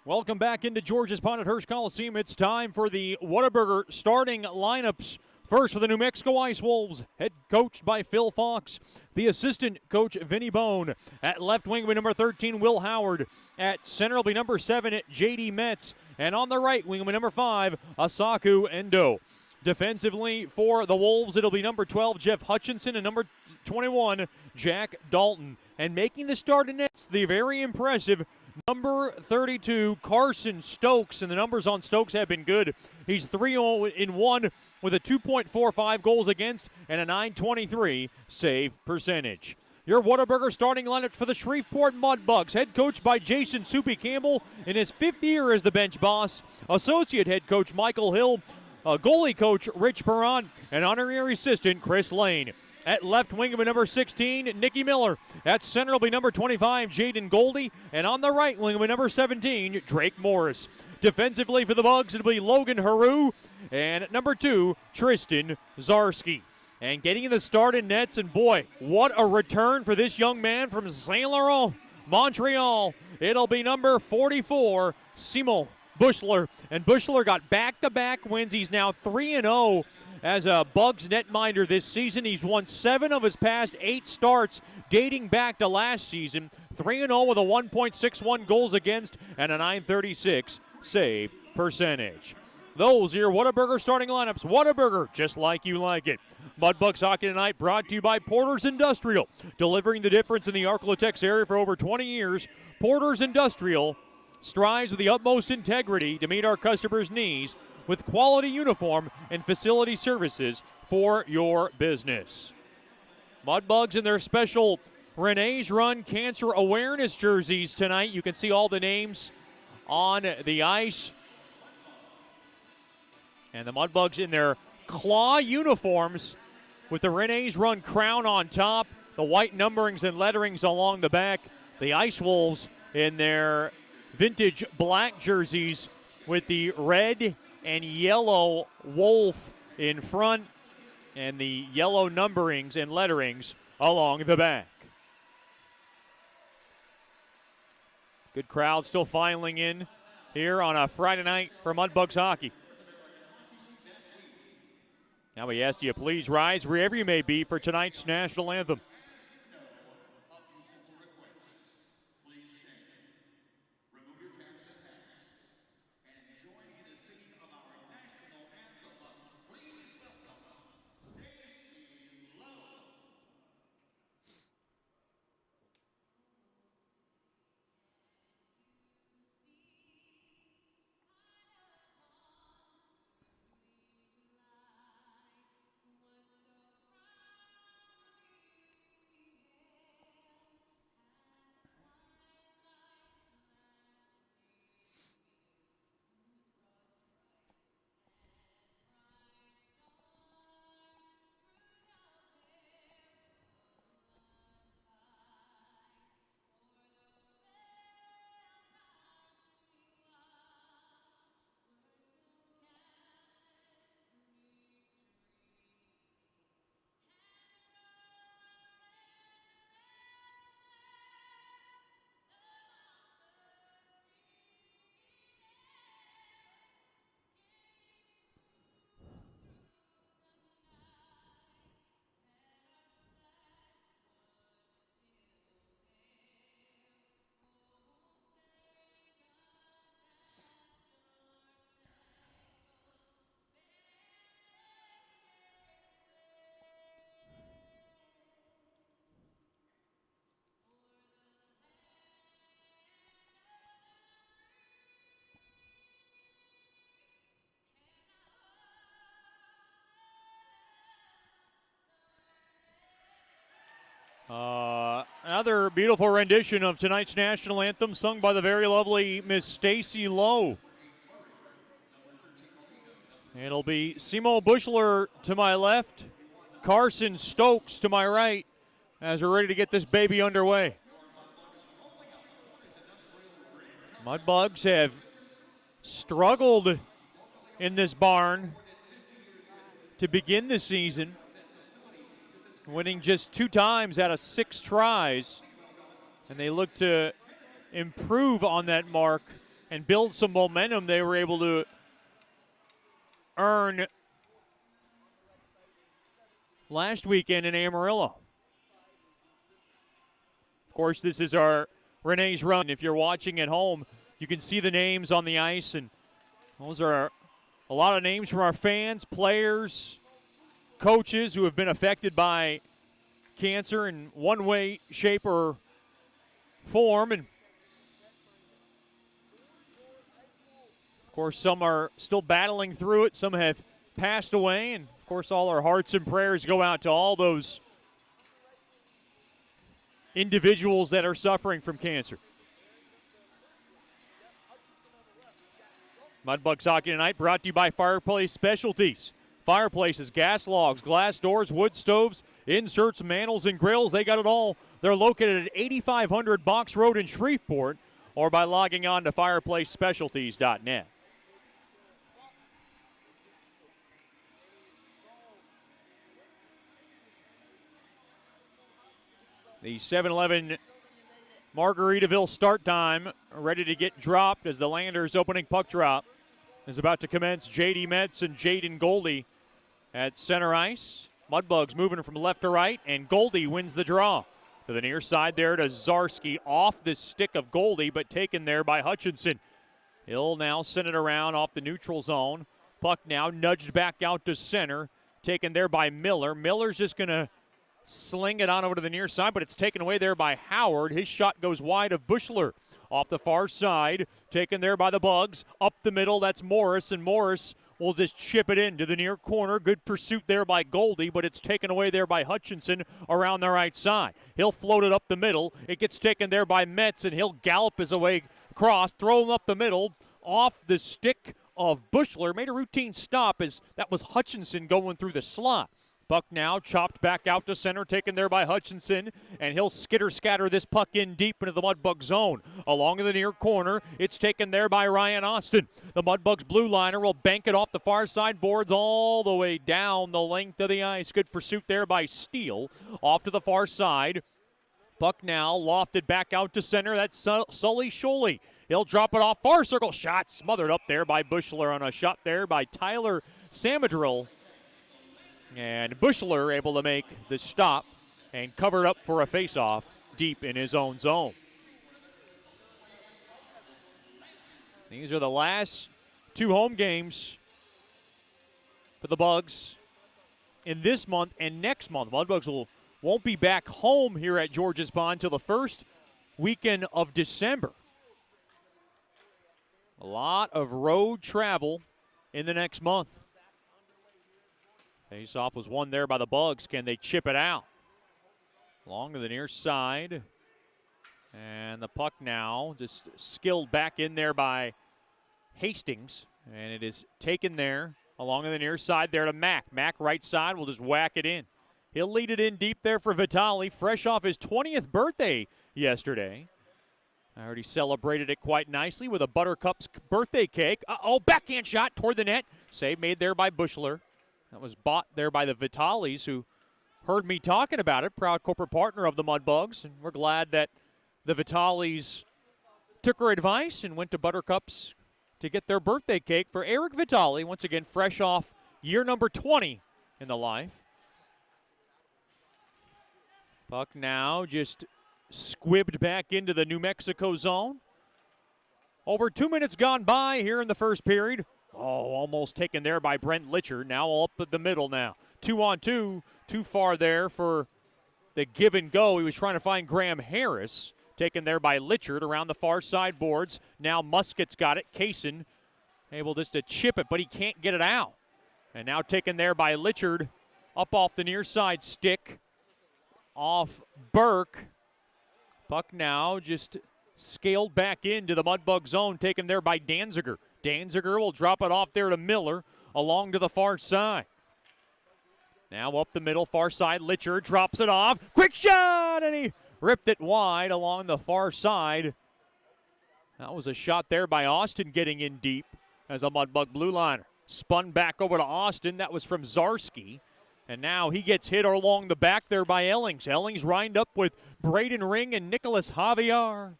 Welcome back into George's Pond at Hirsch Coliseum. It's time for the Whataburger starting lineups. First for the New Mexico Ice Wolves, head coached by Phil Fox. The assistant coach, Vinny Bone. At left wing will be number 13, Will Howard. At center will be number 7, J.D. Metz. And on the right wing will be number 5, Asaku Endo. Defensively for the Wolves, it'll be number 12, Jeff Hutchinson, and number 21, Jack Dalton. And making the start in nets, the very impressive number 32, Carson Stokes, and the numbers on Stokes have been good. He's 3-0-1 with a 2.45 goals against and a .923 save percentage. Your Whataburger starting lineup for the Shreveport Mudbugs, head coached by Jason Soupy Campbell in his 5th year as the bench boss, associate head coach Michael Hill, goalie coach Rich Perron, and honorary assistant Chris Lane. At left wing will be number 16, Nicky Miller. At center will be number 25, Jaden Goldie. And on the right wing will be number 17, Drake Morris. Defensively for the Bugs, it'll be Logan Haru. And at number 2, Tristan Zarski. And getting in the start in nets, and boy, what a return for this young man from Saint Laurent, Montreal. It'll be number 44, Simon Bushler. And Bushler got back-to-back wins. He's now 3-0. As a Bugs netminder this season. He's won 7 of his past 8 starts dating back to last season. 3-0 with a 1.61 goals against and a .936 save percentage. Those are your Whataburger starting lineups. Whataburger, just like you like it. Mudbugs hockey tonight brought to you by Porter's Industrial. Delivering the difference in the Arklatex area for over 20 years. Porter's Industrial strives with the utmost integrity to meet our customers' needs with quality uniform and facility services for your business. Mudbugs in their special Renee's Run Cancer Awareness jerseys tonight. You can see all the names on the ice. And the Mudbugs in their claw uniforms with the Renee's Run crown on top, the white numberings and letterings along the back. The Ice Wolves in their vintage black jerseys with the red and yellow wolf in front and the yellow numberings and letterings along the back. Good crowd still filing in here on a Friday night for Mudbugs hockey. Now we ask you please rise wherever you may be for tonight's national anthem. Another beautiful rendition of tonight's national anthem sung by the very lovely Miss Stacy Lowe. It'll be Simo Bushler to my left, Carson Stokes to my right as we're ready to get this baby underway. Mudbugs have struggled in this barn to begin the season, winning just 2 times out of 6 tries, and they look to improve on that mark and build some momentum they were able to earn last weekend in Amarillo. Of course, this is our Renee's Run. If you're watching at home, you can see the names on the ice, and those are a lot of names from our fans, players, coaches who have been affected by cancer in one way, shape, or form. And of course, some are still battling through it. Some have passed away. And of course, all our hearts and prayers go out to all those individuals that are suffering from cancer. Mudbugs Hockey tonight brought to you by Fireplace Specialties. Fireplaces, gas logs, glass doors, wood stoves, inserts, mantles, and grills. They got it all. They're located at 8500 Box Road in Shreveport, or by logging on to fireplacespecialties.net. The 7-Eleven Margaritaville start time ready to get dropped as the Landers' opening puck drop is about to commence. J.D. Metz and Jaden Goldie at center ice. Mudbugs moving from left to right, and Goldie wins the draw. To the near side there to Zarski, off the stick of Goldie, but taken there by Hutchinson. He'll now send it around off the neutral zone. Puck now nudged back out to center, taken there by Miller. Miller's just going to sling it on over to the near side, but it's taken away there by Howard. His shot goes wide of Bushler. Off the far side, taken there by the Bugs. Up the middle, that's Morris, and Morris will just chip it into the near corner. Good pursuit there by Goldie, but it's taken away there by Hutchinson around the right side. He'll float it up the middle. It gets taken there by Metz, and he'll gallop his way across, throw him up the middle, off the stick of Bushler. Made a routine stop as that was Hutchinson going through the slot. Puck now chopped back out to center, taken there by Hutchinson, and he'll skitter-scatter this puck in deep into the Mudbug zone. Along the near corner, it's taken there by Ryan Austin. The Mudbugs blue liner will bank it off the far side boards all the way down the length of the ice. Good pursuit there by Steele. Off to the far side. Puck now lofted back out to center. That's Sully Sholey. He'll drop it off far circle. Shot smothered up there by Bushler on a shot there by Tyler Samadrill. And Bushler able to make the stop and covered up for a faceoff deep in his own zone. These are the last two home games for the Bugs in this month and next month. Mudbugs won't be back home here at Georges Pond until the first weekend of December. A lot of road travel in the next month. Face-off was won there by the Bugs. Can they chip it out? Along to the near side. And the puck now just skilled back in there by Hastings. And it is taken there along to the near side there to Mack. Mack right side will just whack it in. He'll lead it in deep there for Vitale, fresh off his 20th birthday yesterday. I already celebrated it quite nicely with a Buttercup's birthday cake. Backhand shot toward the net. Save made there by Bushler. That was bought there by the Vitales, who heard me talking about it, proud corporate partner of the Mudbugs. And we're glad that the Vitales took her advice and went to Buttercups to get their birthday cake for Eric Vitale, once again fresh off year number 20 in the life. Puck now just squibbed back into the New Mexico zone. Over 2 minutes gone by here in the first period. Almost taken there by Brent Litcher. Now up at the middle now. 2-on-2. Too far there for the give and go. He was trying to find Graham Harris. Taken there by Litchard around the far side boards. Now Muskett's got it. Kaysen able just to chip it, but he can't get it out. And now taken there by Litchard. Up off the near side stick. Off Burke. Puck now just scaled back into the Mudbug zone. Taken there by Danziger. Danziger will drop it off there to Miller along to the far side. Now up the middle, far side. Litcher drops it off. Quick shot, and he ripped it wide along the far side. That was a shot there by Austin getting in deep as a Mudbug blue liner. Spun back over to Austin. That was from Zarski. And now he gets hit along the back there by Ellings. Ellings lined up with Braden Ring and Nicholas Javier.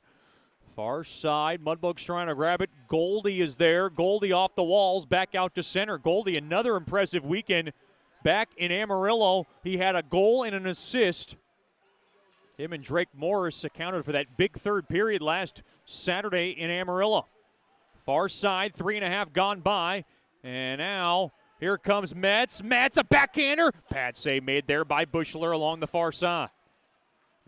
Far side, Mudbugs trying to grab it. Goldie is there. Goldie off the walls, back out to center. Goldie, another impressive weekend back in Amarillo. He had a goal and an assist. Him and Drake Morris accounted for that big third period last Saturday in Amarillo. Far side, 3.5 gone by. And now here comes Metz. Metz, a backhander. Pad save made there by Bushler along the far side.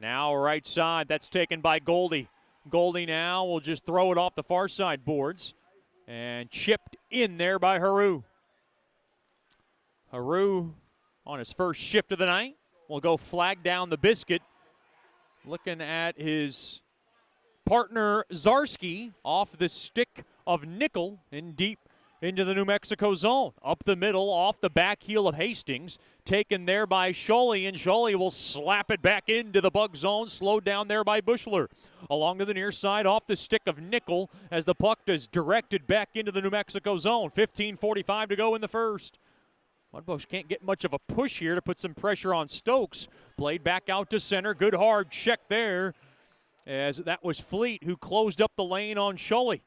Now right side, that's taken by Goldie. Goldie now will just throw it off the far side boards. And chipped in there by Haru. Haru on his first shift of the night will go flag down the biscuit. Looking at his partner Zarski off the stick of Nickel in deep into the New Mexico zone. Up the middle, off the back heel of Hastings. Taken there by Scholey, and Scholey will slap it back into the Bug zone. Slowed down there by Bushler. Along to the near side, off the stick of Nickel as the puck is directed back into the New Mexico zone. 15:45 to go in the first. Mudbugs can't get much of a push here to put some pressure on Stokes. Played back out to center. Good hard check there as that was Fleet who closed up the lane on Scholey.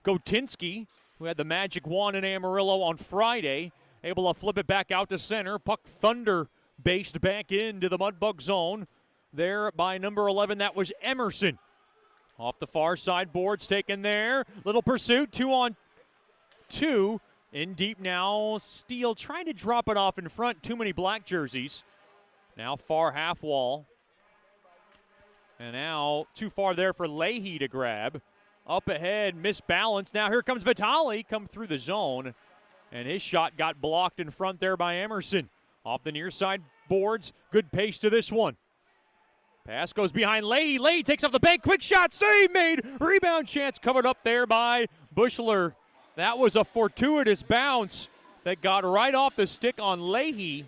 Gotinski, who had the magic wand in Amarillo on Friday, able to flip it back out to center. Puck thunder based back into the Mudbug zone. There by number 11, that was Emerson. Off the far side, boards taken there. Little pursuit, 2-on-2. In deep now, Steele trying to drop it off in front. Too many black jerseys. Now far half wall. And now too far there for Leahy to grab. Up ahead, misbalanced. Now here comes Vitale, come through the zone. And his shot got blocked in front there by Emerson. Off the near side boards, good pace to this one. Pass goes behind Leahy. Leahy takes off the bank, quick shot, save made. Rebound chance covered up there by Bushler. That was a fortuitous bounce that got right off the stick on Leahy,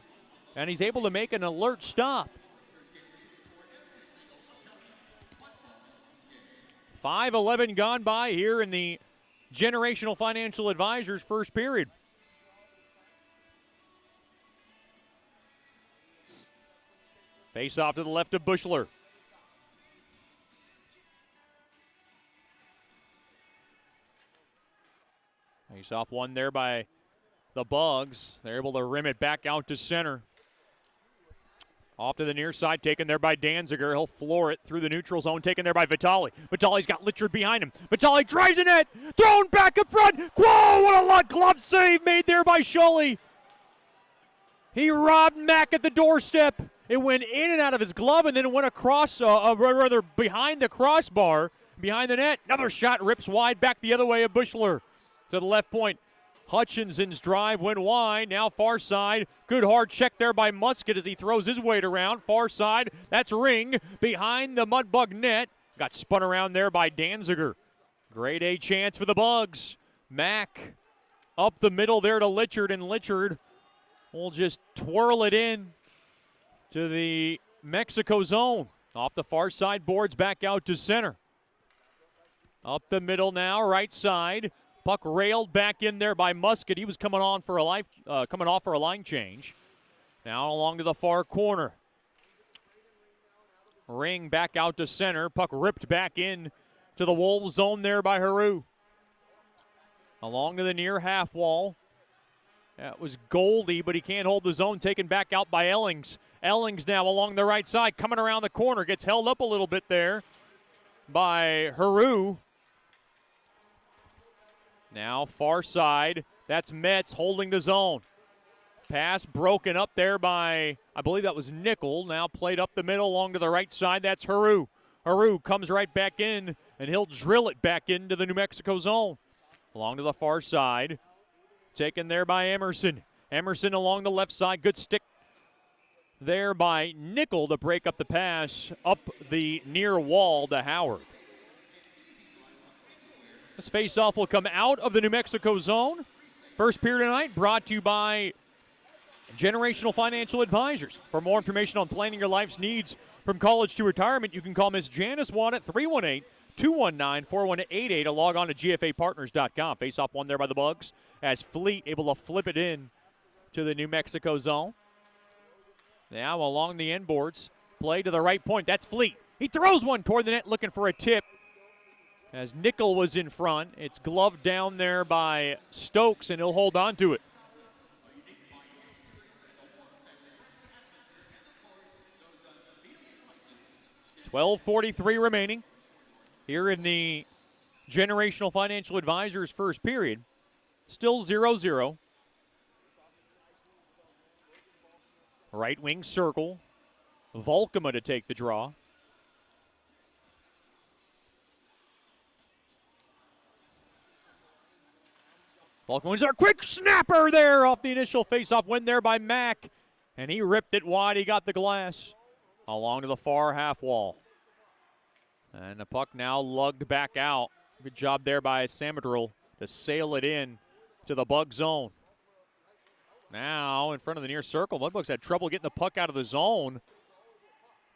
and he's able to make an alert stop. 5:11 gone by here in the Generational Financial Advisors first period. Face off to the left of Bushler. Face off one there by the Bugs. They're able to rim it back out to center. Off to the near side, taken there by Danziger. He'll floor it through the neutral zone, taken there by Vitale. Vitale's got Litchard behind him. Vitale drives in it, thrown back up front. Whoa, what a luck glove save made there by Scholey. He robbed Mack at the doorstep. It went in and out of his glove and then it went across, rather behind the crossbar, behind the net. Another shot rips wide back the other way of Bushler. To the left point. Hutchinson's drive went wide. Now far side. Good hard check there by Musket as he throws his weight around. Far side. That's Ring behind the Mudbug net. Got spun around there by Danziger. Grade A chance for the Bugs. Mack up the middle there to Litchard, and Litchard will just twirl it in to the Mexico zone. Off the far side, boards back out to center. Up the middle now, right side. Puck railed back in there by Musket. He was coming off for a line change. Now along to the far corner. Ring back out to center. Puck ripped back in to the Wolves zone there by Haru. Along to the near half wall. That was Goldie, but he can't hold the zone. Taken back out by Ellings. Ellings now along the right side, coming around the corner. Gets held up a little bit there by Haru. Now far side, that's Metz holding the zone. Pass broken up there by, I believe that was Nickel. Now played up the middle along to the right side, that's Haru. Haru comes right back in, and he'll drill it back into the New Mexico zone. Along to the far side, taken there by Emerson. Emerson along the left side, good stick there by Nickel to break up the pass up the near wall to Howard. This faceoff will come out of the New Mexico zone. First period tonight brought to you by Generational Financial Advisors. For more information on planning your life's needs from college to retirement, you can call Miss Janice Watt at 318-219-4188 or log on to gfapartners.com. Faceoff one there by the Bugs as Fleet able to flip it in to the New Mexico zone. Now along the end boards, play to the right point. That's Fleet. He throws one toward the net looking for a tip. as Nickel was in front. It's gloved down there by Stokes, and he'll hold on to it. $12:43 remaining here in the Generational Financial Advisors first period. Still 0-0. Right wing circle. Volkema to take the draw. Volkema wins our quick snapper there off the initial faceoff win there by Mack. And he ripped it wide. He got the glass along to the far half wall. And the puck now lugged back out. Good job there by Samadril to sail it in to the Bug zone. Now in front of the near circle. Mudbugs had trouble getting the puck out of the zone.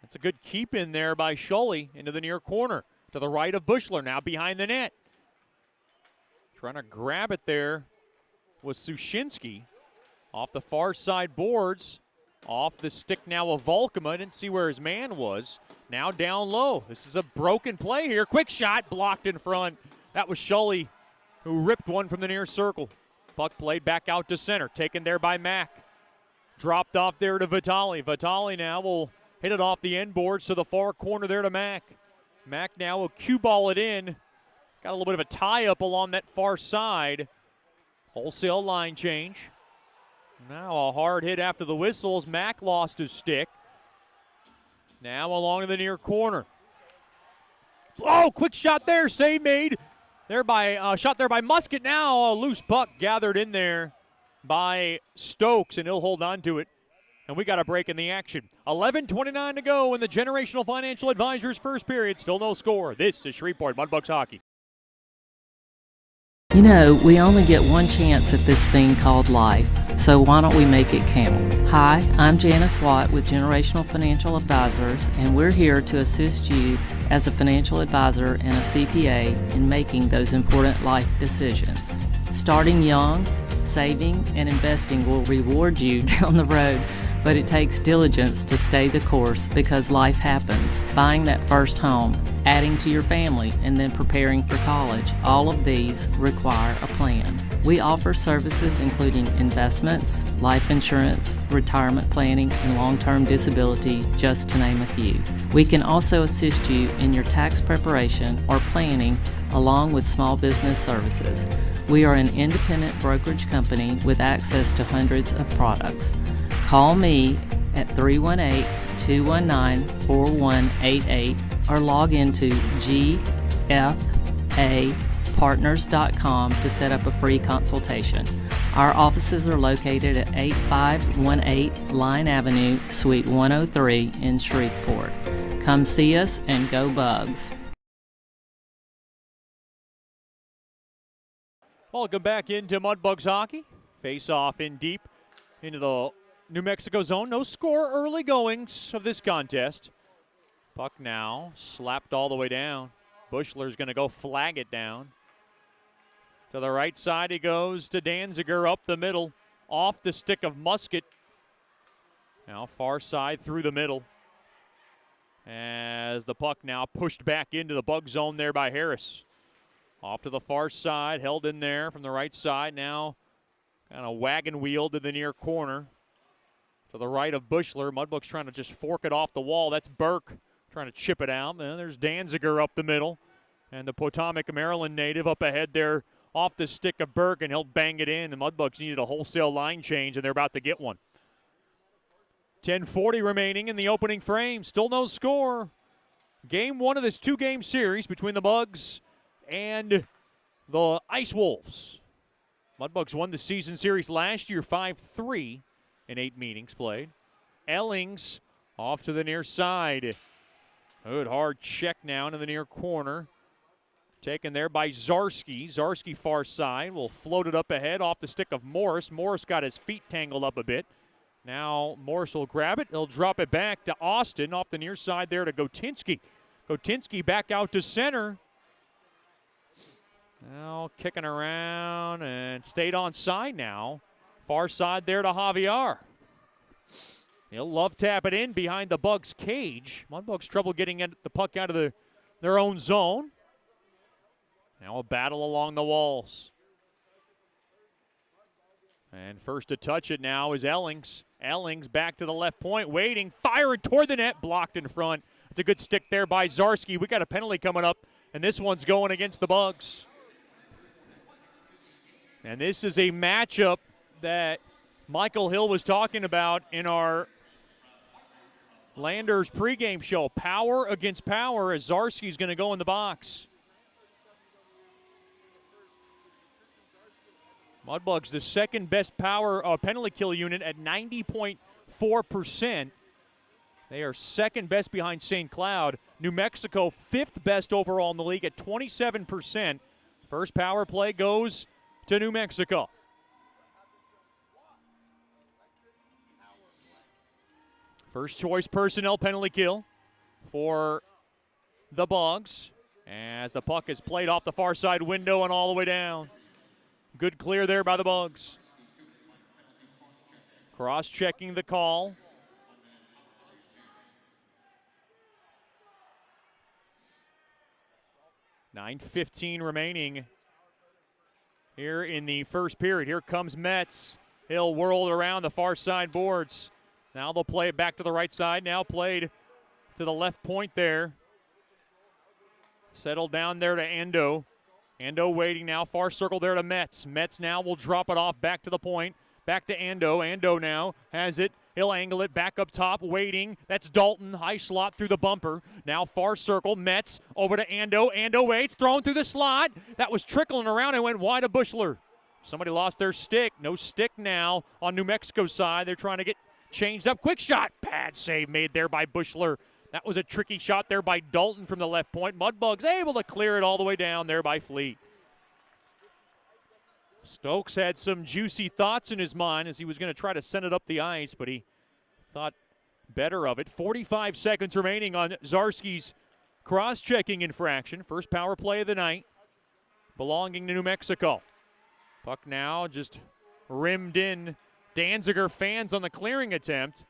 That's a good keep in there by Scully into the near corner. To the right of Bushler, now behind the net. Trying to grab it there was Sushinsky. Off the far side boards. Off the stick now of Volkema. Didn't see where his man was. Now down low. This is a broken play here. Quick shot blocked in front. That was Scully who ripped one from the near circle. Puck played back out to center. Taken there by Mack. Dropped off there to Vitali. Vitali now will hit it off the end boards to the far corner there to Mack. Mack now will cue ball it in. Got a little bit of a tie-up along that far side. Wholesale line change. Now a hard hit after the whistles. Mack lost his stick. Now along to the near corner. Oh, quick shot there. Save made. Shot there by Musket. Now a loose puck gathered in there by Stokes, and he'll hold on to it. And we got a break in the action. 11:29 to go in the Generational Financial Advisors first period. Still no score. This is Shreveport Mudbugs hockey. You know, we only get one chance at this thing called life, so why don't we make it count? Hi, I'm Janice Watt with Generational Financial Advisors, and we're here to assist you as a financial advisor and a CPA in making those important life decisions. Starting young, saving, and investing will reward you down the road, but it takes diligence to stay the course because life happens. Buying that first home, adding to your family, and then preparing for college, all of these require a plan. We offer services including investments, life insurance, retirement planning, and long-term disability, just to name a few. We can also assist you in your tax preparation or planning along with small business services. We are an independent brokerage company with access to hundreds of products. Call me at 318-219-4188 or log into gfapartners.com to set up a free consultation. Our offices are located at 8518 Line Avenue, Suite 103 in Shreveport. Come see us and go Bugs. Welcome back into Mudbugs hockey. Face off in deep into the New Mexico zone. No score early goings of this contest. Puck now slapped all the way down. Bushler's going to go flag it down. To the right side he goes to Danziger up the middle. Off the stick of Musket. Now far side through the middle. As the puck now pushed back into the Bug zone there by Harris. Off to the far side, held in there from the right side. Now kind of wagon wheel to the near corner. To the right of Bushler. Mudbugs trying to just fork it off the wall. That's Burke trying to chip it out. And there's Danziger up the middle. And the Potomac, Maryland native up ahead there off the stick of Burke, and he'll bang it in. The Mudbugs needed a wholesale line change, and they're about to get one. 10:40 remaining in the opening frame. Still no score. Game one of this two-game series between the Bugs and the Ice Wolves. Mudbugs won the season series last year 5-3 in 8 meetings played. Ellings off to the near side. Good hard check now into the near corner. Taken there by Zarski. Zarski far side will float it up ahead off the stick of Morris. Morris got his feet tangled up a bit. Now Morris will grab it. He'll drop it back to Austin off the near side there to Gotinski. Gotinski back out to center. Now kicking around and stayed on side now. Far side there to Javier. He'll love tap it in behind the Bugs' cage. Mudbugs trouble getting the puck out of their own zone. Now a battle along the walls. And first to touch it now is Ellings. Ellings back to the left point, waiting, firing toward the net, blocked in front. It's a good stick there by Zarski. We got a penalty coming up, and this one's going against the Bugs. And this is a matchup that Michael Hill was talking about in our Landers pregame show. Power against power as Zarski's going to go in the box. Mudbugs, the second best power penalty kill unit at 90.4%. They are second best behind St. Cloud. New Mexico, fifth best overall in the league at 27%. First power play goes to New Mexico. First choice personnel penalty kill for the Bugs as the puck is played off the far side window and all the way down. Good clear there by the Bugs. Cross-checking the call. .9:15 remaining here in the first period. Here comes Metz. He'll whirl around the far side boards. Now they'll play it back to the right side. Now played to the left point there. Settled down there to Endo. Endo waiting now, far circle there to Metz. Metz now will drop it off back to the point. Back to Endo. Endo now has it. He'll angle it back up top, waiting. That's Dalton, high slot through the bumper. Now far circle, Metz over to Endo. Endo waits, thrown through the slot. That was trickling around and went wide of Bushler. Somebody lost their stick. No stick now on New Mexico's side. They're trying to get changed up. Quick shot. Bad save made there by Bushler. That was a tricky shot there by Dalton from the left point. Mudbugs able to clear it all the way down there by Fleet. Stokes had some juicy thoughts in his mind as he was going to try to send it up the ice, but he thought better of it. 45 seconds remaining on Zarski's cross-checking infraction. First power play of the night belonging to New Mexico. Puck now just rimmed in. Danziger fans on the clearing attempt.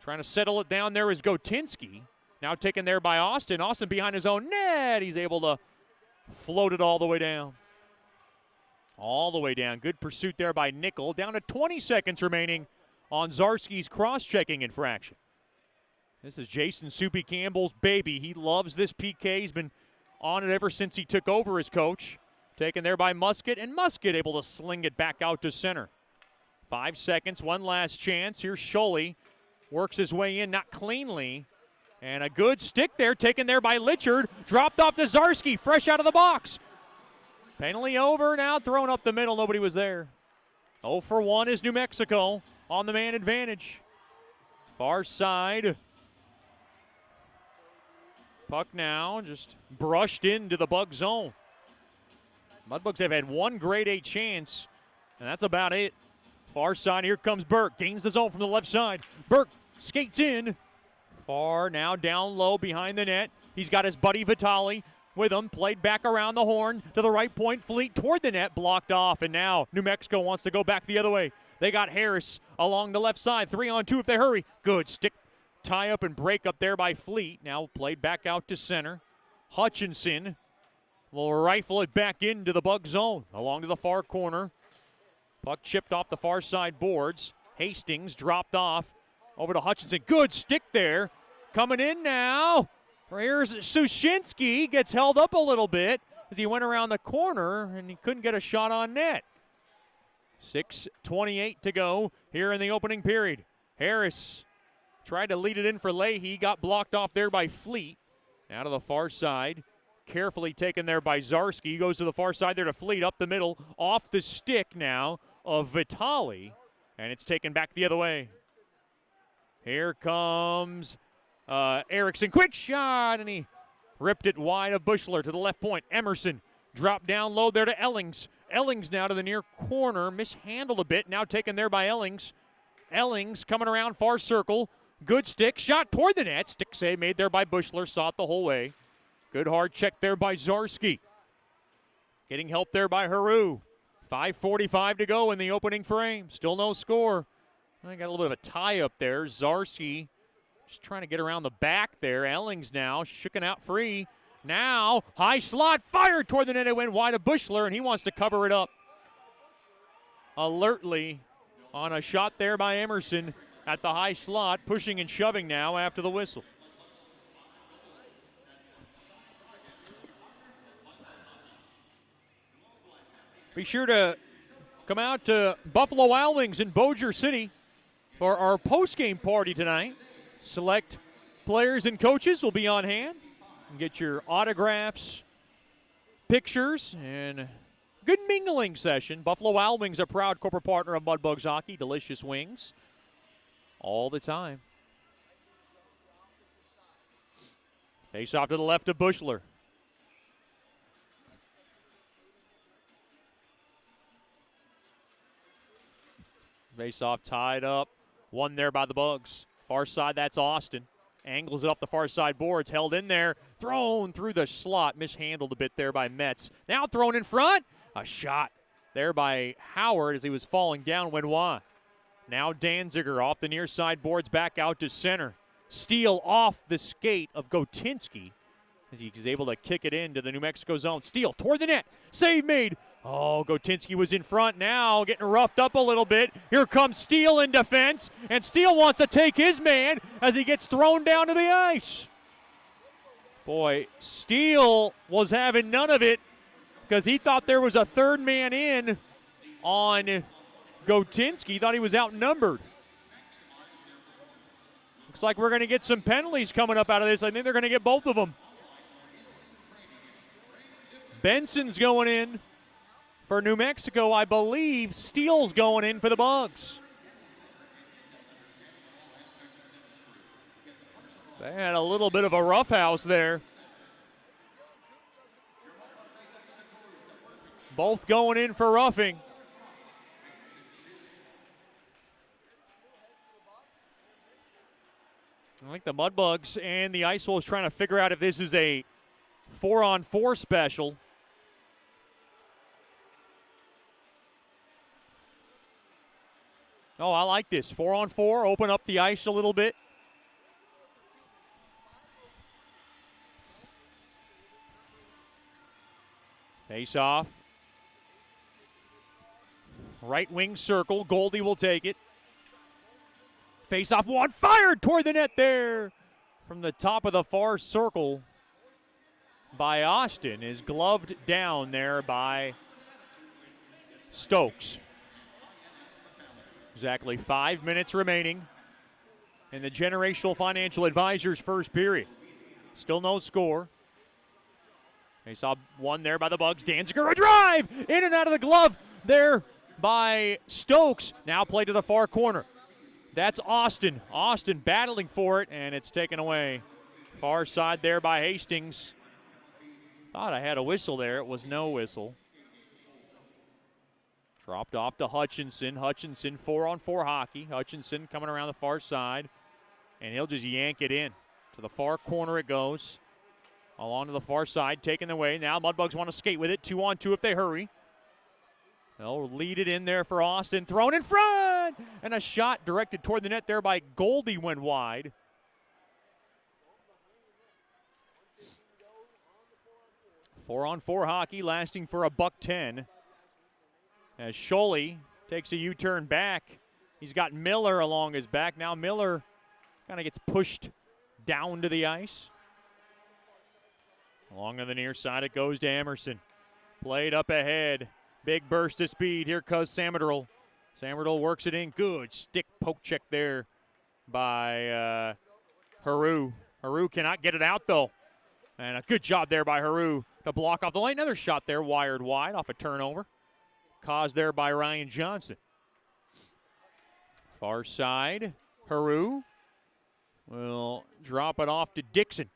Trying to settle it down there is Gotinski. Now taken there by Austin. Austin behind his own net. He's able to float it all the way down. All the way down. Good pursuit there by Nickel. Down to 20 seconds remaining on Zarski's cross-checking infraction. This is Jason Soupy Campbell's baby. He loves this PK. He's been on it ever since he took over as coach. Taken there by Musket, and Musket able to sling it back out to center. 5 seconds, one last chance. Here's Scholey. Works his way in, not cleanly. And a good stick there, taken there by Litchard. Dropped off to Zarski, fresh out of the box. Penalty over, now thrown up the middle. Nobody was there. 0 for 1 is New Mexico on the man advantage. Far side. Puck now just brushed into the Bug zone. Mudbugs have had one grade A chance, and that's about it. Far side, here comes Burke. Gains the zone from the left side. Burke skates in. Far now down low behind the net. He's got his buddy Vitali with him. Played back around the horn to the right point. Fleet toward the net, blocked off. And now New Mexico wants to go back the other way. They got Harris along the left side. 3-on-2 if they hurry. Good stick tie up and break up there by Fleet. Now played back out to center. Hutchinson will rifle it back into the Bug zone. Along to the far corner. Puck chipped off the far side boards. Hastings dropped off over to Hutchinson. Good stick there. Coming in now. Here's Sushinsky. Gets held up a little bit as he went around the corner and he couldn't get a shot on net. 6:28 to go here in the opening period. Harris tried to lead it in for Leahy. Got blocked off there by Fleet. Now to the far side. Carefully taken there by Zarski. Goes to the far side there to Fleet. Up the middle. Off the stick now of Vitali, and it's taken back the other way. Here comes Erickson. Quick shot, and he ripped it wide of Bushler to the left point. Emerson dropped down low there to Ellings. Ellings now to the near corner. Mishandled a bit. Now taken there by Ellings. Ellings coming around far circle. Good stick. Shot toward the net. Stick save made there by Bushler. Saw it the whole way. Good hard check there by Zarski. Getting help there by Haru. 5:45 to go in the opening frame. Still no score. I got a little bit of a tie up there. Zarski just trying to get around the back there. Ellings now shooken out free. Now, high slot fired toward the net. It went wide of Bushler, and he wants to cover it up alertly on a shot there by Emerson at the high slot, pushing and shoving now after the whistle. Be sure to come out to Buffalo Wild Wings in Bossier City for our post-game party tonight. Select players and coaches will be on hand. You can get your autographs, pictures, and good mingling session. Buffalo Wild Wings, a proud corporate partner of Mudbugs Hockey. Delicious wings all the time. Face off to the left of Bushler. Face off tied up. One there by the Bugs. Far side, that's Austin. Angles it off the far side boards. Held in there. Thrown through the slot. Mishandled a bit there by Metz. Now thrown in front. A shot there by Howard as he was falling down, went wide. Now Danziger off the near side boards, back out to center. Steal off the skate of Gotinski as he's able to kick it into the New Mexico zone. Steal toward the net. Save made. Oh, Gotinski was in front now, getting roughed up a little bit. Here comes Steele in defense, and Steele wants to take his man as he gets thrown down to the ice. Boy, Steele was having none of it because he thought there was a third man in on Gotinski. Thought he was outnumbered. Looks like we're going to get some penalties coming up out of this. I think they're going to get both of them. Benson's going in for New Mexico. I believe Steele's going in for the Bugs. They had a little bit of a roughhouse there. Both going in for roughing. I think the Mudbugs and the Ice Wolves trying to figure out if this is a 4-on-4 special. Oh, I like this. 4-on-4, open up the ice a little bit. Face off. Right wing circle. Goldie will take it. Face off one. Fired toward the net there. From the top of the far circle by Austin is gloved down there by Stokes. Exactly 5 minutes remaining in the Generational Financial Advisors first period. Still no score. They saw one there by the Bugs. Danziger, a drive! In and out of the glove there by Stokes. Now play to the far corner. That's Austin. Austin battling for it, and it's taken away. Far side there by Hastings. Thought I had a whistle there. It was no whistle. Dropped off to Hutchinson. Hutchinson 4-on-4 hockey. Hutchinson coming around the far side, and he'll just yank it in. To the far corner it goes. Along to the far side, taken away. Now Mudbugs want to skate with it. 2-on-2 if they hurry. They'll lead it in there for Austin. Thrown in front! And a shot directed toward the net there by Goldie went wide. Four-on-4 hockey lasting for $110. As Scholey takes a U-turn back. He's got Miller along his back. Now Miller kind of gets pushed down to the ice. Along on the near side it goes to Emerson. Played up ahead. Big burst of speed. Here comes Samadril. Samadril works it in. Good stick poke check there by Haru. Haru cannot get it out though. And a good job there by Haru to block off the line. Another shot there wired wide off a turnover. Caused there by Ryan Johnson. Far side, Haru will drop it off to Dixon.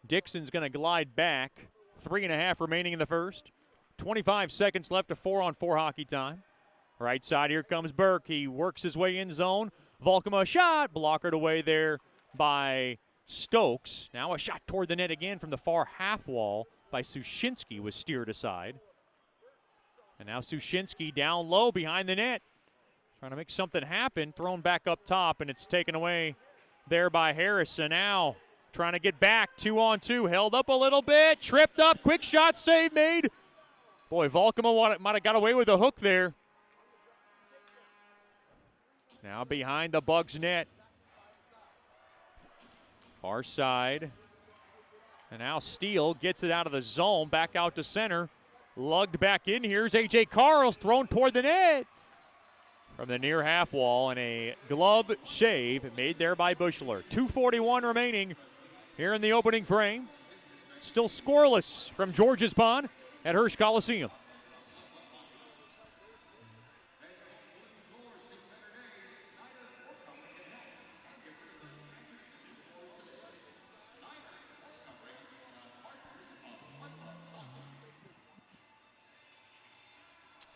Dixon's going to glide back. 3.5 remaining in the first. 25 seconds left of 4-on-4 hockey time. Right side, here comes Burke. He works his way in zone. Volkema shot, blockered away there by Stokes. Now a shot toward the net again from the far half wall by Sushinsky was steered aside. And now Sushinsky down low behind the net. Trying to make something happen. Thrown back up top, and it's taken away there by Harris. And now trying to get back, 2-on-2, held up a little bit, tripped up, quick shot, save made. Boy, Volkema might have got away with a hook there. Now behind the Bugs net. Far side. And now Steele gets it out of the zone, back out to center. Lugged back in. Here's A.J. Carls thrown toward the net. From the near half wall, and a glove save made there by Bushler. 2:41 remaining here in the opening frame. Still scoreless from George's Pond at Hirsch Coliseum.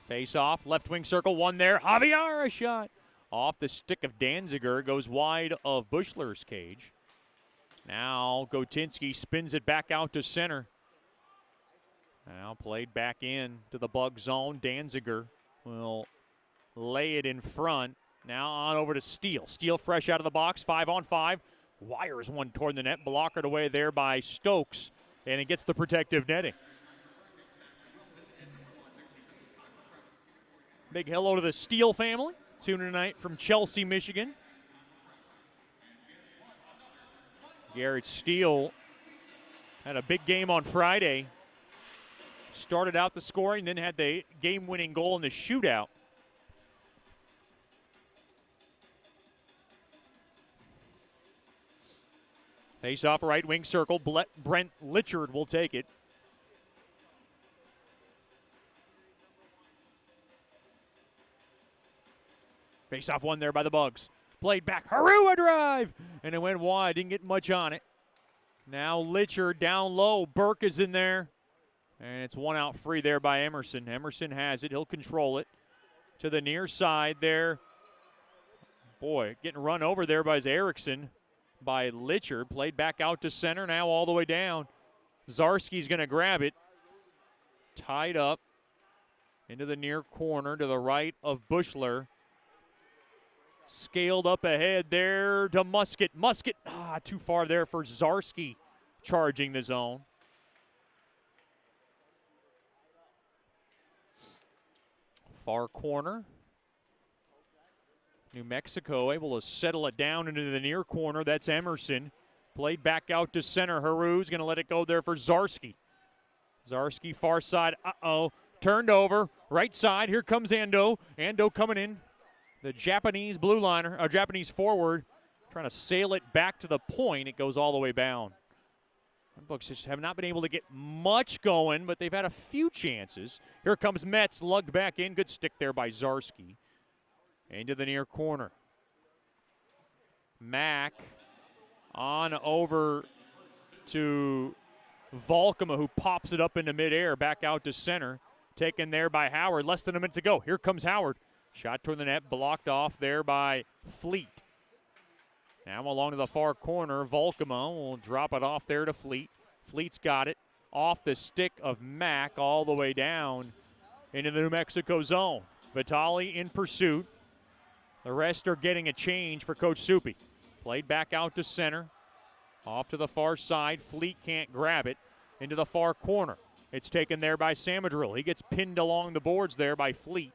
Face off, left wing circle, one there. Javier, a shot. Off the stick of Danziger, goes wide of Bushler's cage. Now Gotinski spins it back out to center. Now played back in to the Bug zone. Danziger will lay it in front. Now on over to Steele. Steele fresh out of the box, 5-on-5. Wires one toward the net, blockered away there by Stokes, and it gets the protective netting. Big hello to the Steele family. Tuning tonight from Chelsea, Michigan. Garrett Steele had a big game on Friday. Started out the scoring, then had the game-winning goal in the shootout. Face off right wing circle. Brent Litchard will take it. Face off one there by the Bugs. Played back. Haru, a drive! And it went wide. Didn't get much on it. Now Litchard down low. Burke is in there. And it's one out free there by Emerson. Emerson has it. He'll control it. To the near side there. Boy, getting run over there by Erickson. By Litchard. Played back out to center. Now all the way down. Zarski's going to grab it. Tied up. Into the near corner to the right of Bushler. Scaled up ahead there to Musket. Musket, too far there for Zarski charging the zone. Far corner. New Mexico able to settle it down into the near corner. That's Emerson. Played back out to center. Haru's going to let it go there for Zarski. Zarski far side. Turned over. Right side. Here comes Ando. Ando coming in. The Japanese blue liner, or Japanese forward, trying to sail it back to the point. It goes all the way bound. Mudbugs just have not been able to get much going, but they've had a few chances. Here comes Metz, lugged back in. Good stick there by Zarski. Into the near corner. Mack on over to Volkema, who pops it up into midair, back out to center. Taken there by Howard. Less than a minute to go. Here comes Howard. Shot toward the net, blocked off there by Fleet. Now along to the far corner, Volkema will drop it off there to Fleet. Fleet's got it off the stick of Mack all the way down into the New Mexico zone. Vitale in pursuit. The rest are getting a change for Coach Soupy. Played back out to center. Off to the far side. Fleet can't grab it. Into the far corner. It's taken there by Samadrill. He gets pinned along the boards there by Fleet.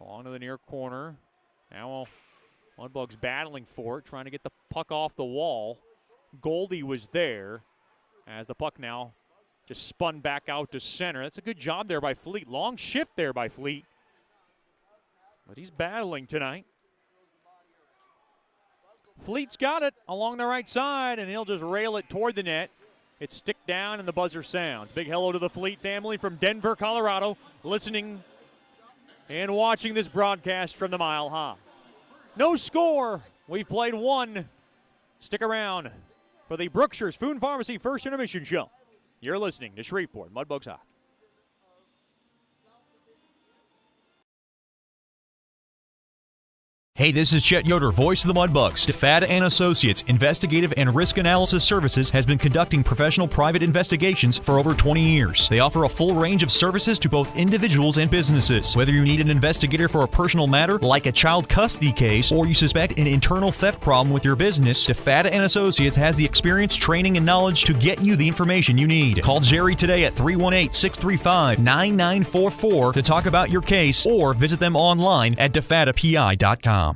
Along to the near corner. Now Mudbugs battling for it, trying to get the puck off the wall. Goldie was there as the puck now just spun back out to center. That's a good job there by Fleet. Long shift there by Fleet. But he's battling tonight. Fleet's got it along the right side, and he'll just rail it toward the net. It's stick down, and the buzzer sounds. Big hello to the Fleet family from Denver, Colorado, listening and watching this broadcast from the Mile High. No score. We've played one. Stick around for the Brookshire's Food and Pharmacy First Intermission Show. You're listening to Shreveport Mudbugs Hockey. Hey, this is Chet Yoder, voice of the Mudbugs. DeFada and Associates Investigative and Risk Analysis Services has been conducting professional private investigations for over 20 years. They offer a full range of services to both individuals and businesses. Whether you need an investigator for a personal matter like a child custody case or you suspect an internal theft problem with your business, DeFada and Associates has the experience, training, and knowledge to get you the information you need. Call Jerry today at 318-635-9944 to talk about your case or visit them online at defadapi.com.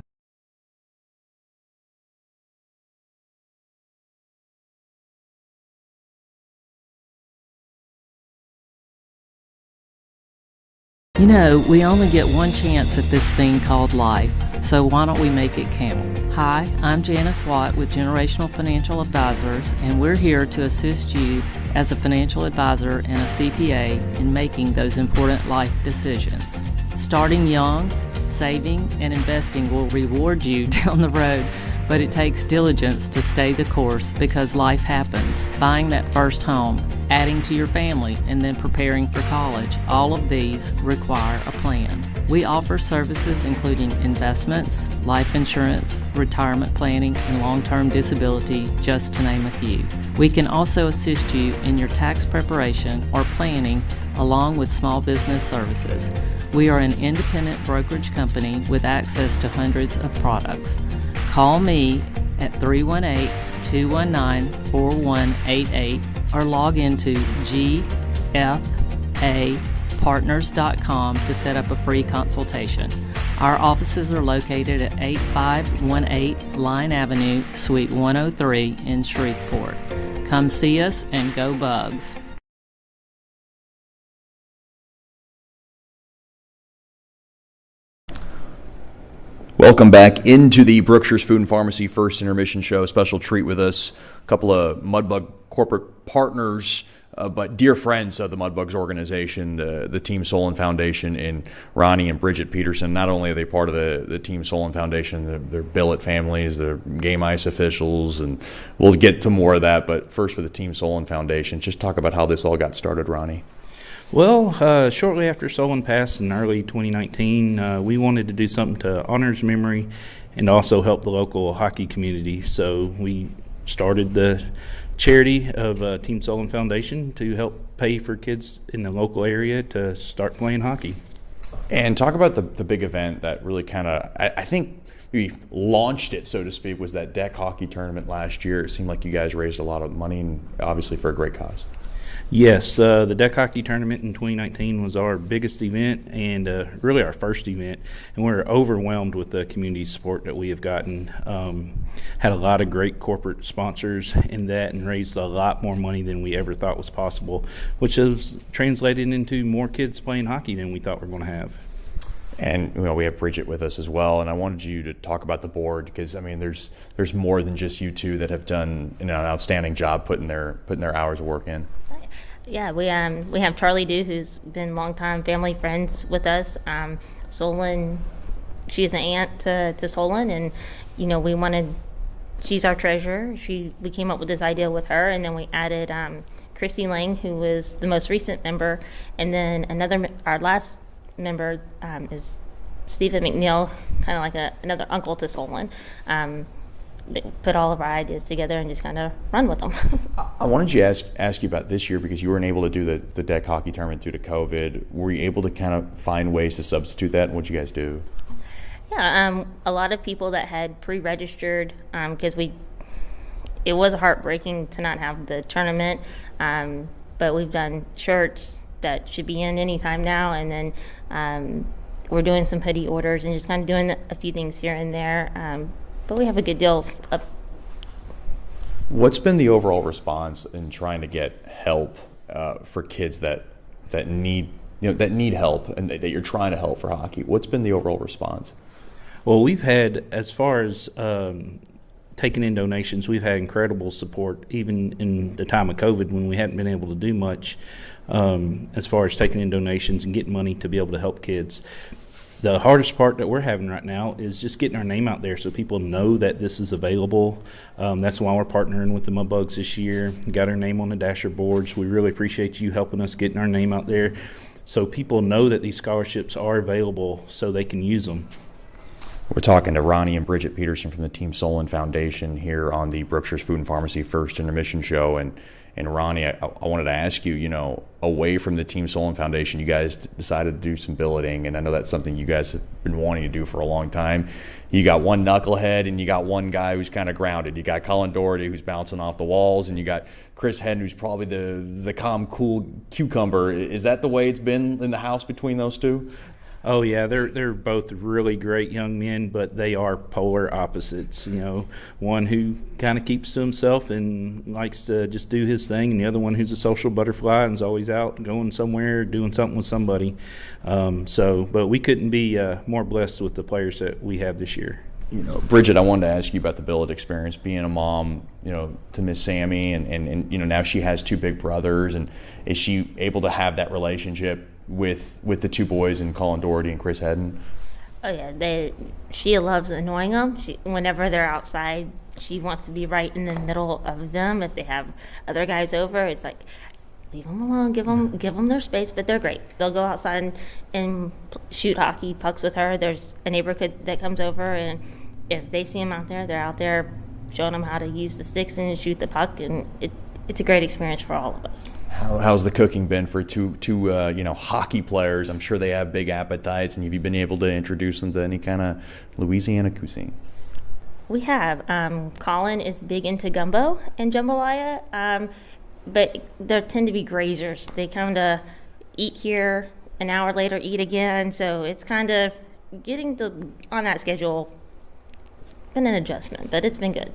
You know, we only get one chance at this thing called life, so why don't we make it count? Hi, I'm Janice Watt with Generational Financial Advisors, and we're here to assist you as a financial advisor and a CPA in making those important life decisions. Starting young, saving, and investing will reward you down the road, but it takes diligence to stay the course because life happens. Buying that first home, adding to your family, and then preparing for college, all of these require a plan. We offer services including investments, life insurance, retirement planning, and long-term disability, just to name a few. We can also assist you in your tax preparation or planning along with small business services. We are an independent brokerage company with access to hundreds of products. Call me at 318-219-4188 or log into gfapartners.com to set up a free consultation. Our offices are located at 8518 Line Avenue, Suite 103 in Shreveport. Come see us and go Bugs. Welcome back into the Brookshire's Food and Pharmacy First Intermission Show. Special treat with us, a couple of Mudbug corporate partners, but dear friends of the Mudbugs organization, the Team Solon Foundation, and Ronnie and Bridget Peterson. Not only are they part of the Team Solon Foundation, they're billet families, they're game ice officials, and we'll get to more of that. But first, for the Team Solon Foundation, just talk about how this all got started, Ronnie. Well, shortly after Solon passed in early 2019, we wanted to do something to honor his memory and also help the local hockey community. So we started the charity of Team Solon Foundation to help pay for kids in the local area to start playing hockey. And talk about the big event that really kind of, I think we launched it, so to speak, was that deck hockey tournament last year. It seemed like you guys raised a lot of money, and obviously for a great cause. Yes, the deck hockey tournament in 2019 was our biggest event and really our first event, and we're overwhelmed with the community support that we have gotten. Had a lot of great corporate sponsors in that and raised a lot more money than we ever thought was possible, which has translated into more kids playing hockey than we thought we were going to have. And we have Bridget with us as well, and I wanted you to talk about the board because there's more than just you two that have done an outstanding job putting their hours of work in. Yeah, we have Charlie Dew, who's been longtime family friends with us. Solon, she's an aunt to Solon, and she's our treasurer. We came up with this idea with her, and then we added Chrissy Lang, who was the most recent member, and then our last member is Stephen McNeil, kind of like another uncle to Solon. Put all of our ideas together and just kind of run with them. I wanted to ask you about this year because you weren't able to do the deck hockey tournament due to COVID. Were you able to kind of find ways to substitute that, and what'd you guys do? Yeah, a lot of people that had pre-registered because it was heartbreaking to not have the tournament, but we've done shirts that should be in anytime now, and then we're doing some hoodie orders and just kind of doing a few things here and there. But we have a good deal of. What's been the overall response in trying to get help for kids that need help and that you're trying to help for hockey? What's been the overall response? Well, we've had, as far as taking in donations, we've had incredible support even in the time of COVID when we hadn't been able to do much as far as taking in donations and getting money to be able to help kids. The hardest part that we're having right now is just getting our name out there so people know that this is available. That's why we're partnering with the Mudbugs this year. Got our name on the Dasher boards. We really appreciate you helping us getting our name out there so people know that these scholarships are available so they can use them. We're talking to Ronnie and Bridget Peterson from the Team Solon Foundation here on the Brookshire's Food and Pharmacy First Intermission Show. And Ronnie, I wanted to ask you, away from the Team Solon Foundation, you guys decided to do some billeting, and I know that's something you guys have been wanting to do for a long time. You got one knucklehead, and you got one guy who's kind of grounded. You got Colin Doherty, who's bouncing off the walls, and you got Chris Hedden, who's probably the calm, cool cucumber. Is that the way it's been in the house between those two? Oh yeah, they're both really great young men, but they are polar opposites. One who kind of keeps to himself and likes to just do his thing, and the other one who's a social butterfly and is always out going somewhere, doing something with somebody. But we couldn't be more blessed with the players that we have this year. Bridget, I wanted to ask you about the billet experience, being a mom, to Miss Sammy, and now she has two big brothers, and is she able to have that relationship with the two boys and Colin Doherty and Chris Hedden? Oh yeah, she loves annoying them. Whenever they're outside, she wants to be right in the middle of them. If they have other guys over, it's like, leave them alone, give them their space. But they're great. They'll go outside and shoot hockey pucks with her. There's a neighborhood that comes over, and if they see them out there, they're out there showing them how to use the sticks and shoot the puck, and it's a great experience for all of us. How's the cooking been for two hockey players? I'm sure they have big appetites, and have you been able to introduce them to any kind of Louisiana cuisine? We have. Colin is big into gumbo and jambalaya, but they tend to be grazers. They kind of eat here, an hour later eat again, so it's kind of getting on that schedule. Been an adjustment, but it's been good.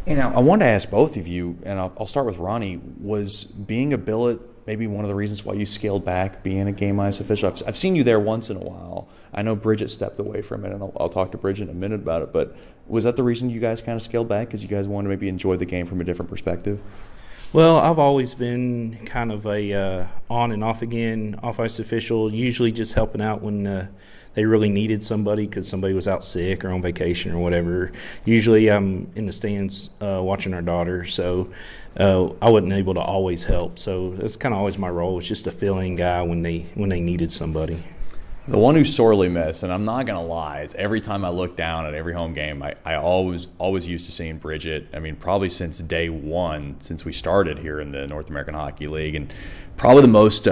And I want to ask both of you, and I'll start with Ronnie. Was being a billet maybe one of the reasons why you scaled back being a game ice official? I've seen you there once in a while. I know Bridget stepped away from it, and I'll talk to Bridget in a minute about it. But was that the reason you guys kind of scaled back, because you guys wanted to maybe enjoy the game from a different perspective? Well, I've always been kind of a on and off again, off ice official, usually just helping out when they really needed somebody because somebody was out sick or on vacation or whatever. Usually I'm in the stands watching our daughter, so I wasn't able to always help. So that's kind of always my role, was just a fill-in guy when they needed somebody. The one who sorely missed, and I'm not going to lie, is every time I look down at every home game, I always used to seeing Bridget. I mean, probably since day one, since we started here in the North American Hockey League. And probably the most,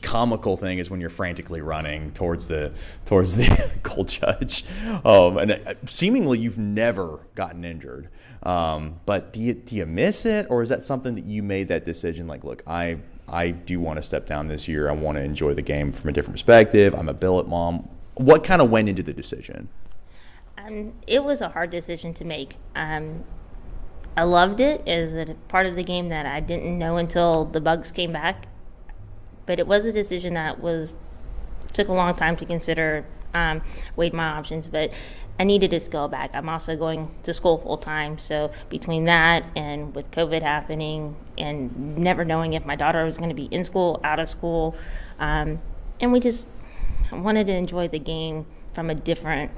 comical thing is when you're frantically running towards the goal judge. And seemingly you've never gotten injured. But do you miss it, or is that something that you made that decision, like, look, I do want to step down this year. I want to enjoy the game from a different perspective. I'm a billet mom. What kind of went into the decision? It was a hard decision to make. I loved it as a part of the game that I didn't know until the Bugs came back. But it was a decision that took a long time to consider, weighed my options. But I needed to scale back. I'm also going to school full time, so between that and with COVID happening and never knowing if my daughter was going to be in school, out of school, and I wanted to enjoy the game from a different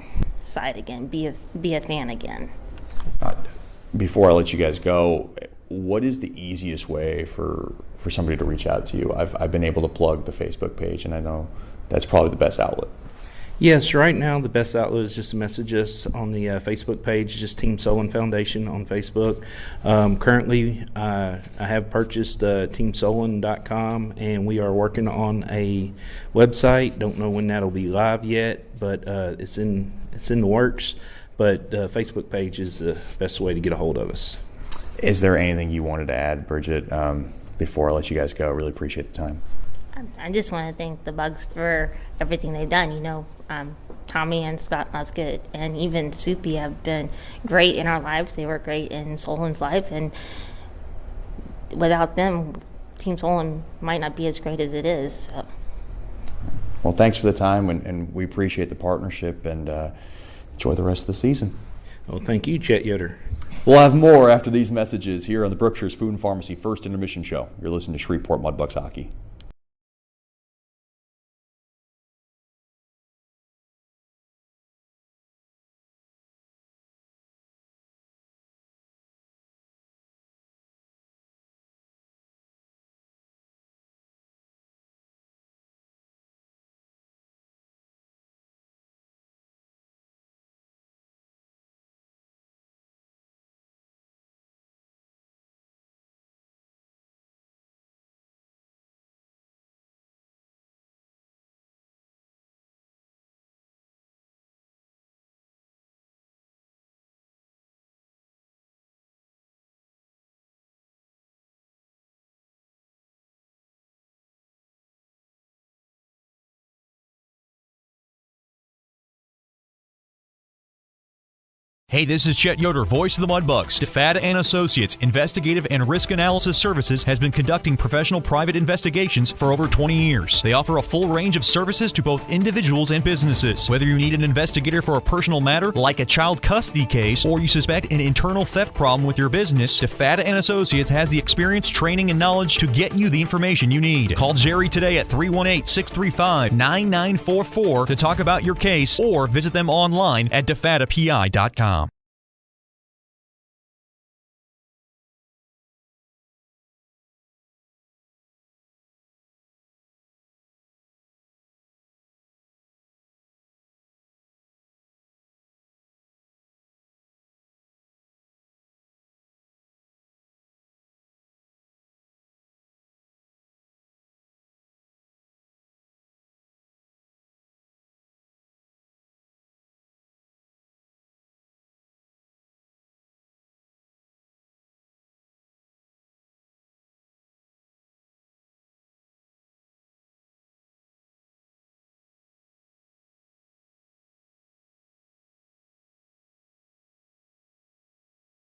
side again, be a fan again. Before I let you guys go, what is the easiest way for somebody to reach out to you? I've been able to plug the Facebook page, and I know that's probably the best outlet. Yes, right now the best outlet is just to message us on the Facebook page, just Team Solon Foundation on Facebook. Currently, I have purchased teamsolon.com, and we are working on a website. Don't know when that'll be live yet, but it's in the works. But Facebook page is the best way to get a hold of us. Is there anything you wanted to add, Bridget, before I let you guys go? I really appreciate the time. I just want to thank the Bugs for everything they've done. Tommy and Scott Musket and even Soupy have been great in our lives. They were great in Solon's life, and without them, Team Solon might not be as great as it is. So. Well, thanks for the time, and we appreciate the partnership, and enjoy the rest of the season. Well, thank you, Chet Yoder. We'll have more after these messages here on the Brookshire's Food and Pharmacy First Intermission Show. You're listening to Shreveport Mudbugs Hockey. Hey, this is Chet Yoder, voice of the Mudbugs. DeFada and Associates Investigative and Risk Analysis Services has been conducting professional private investigations for over 20 years. They offer a full range of services to both individuals and businesses. Whether you need an investigator for a personal matter like a child custody case or you suspect an internal theft problem with your business, DeFada and Associates has the experience, training, and knowledge to get you the information you need. Call Jerry today at 318-635-9944 to talk about your case or visit them online at defadapi.com.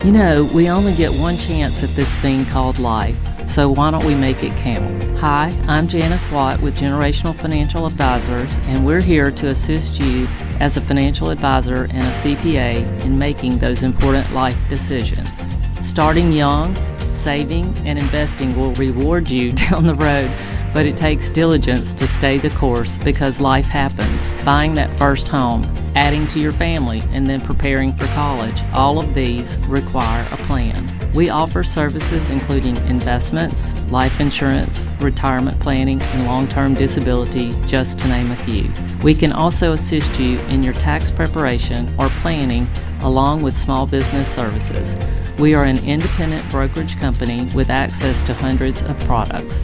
You know, we only get one chance at this thing called life, so why don't we make it count? Hi, I'm Janice Watt with Generational Financial Advisors, and we're here to assist you as a financial advisor and a CPA in making those important life decisions. Starting young, saving, and investing will reward you down the road, but it takes diligence to stay the course because life happens. Buying that first home, adding to your family, and then preparing for college, all of these require a plan. We offer services including investments, life insurance, retirement planning, and long-term disability, just to name a few. We can also assist you in your tax preparation or planning along with small business services. We are an independent brokerage company with access to hundreds of products.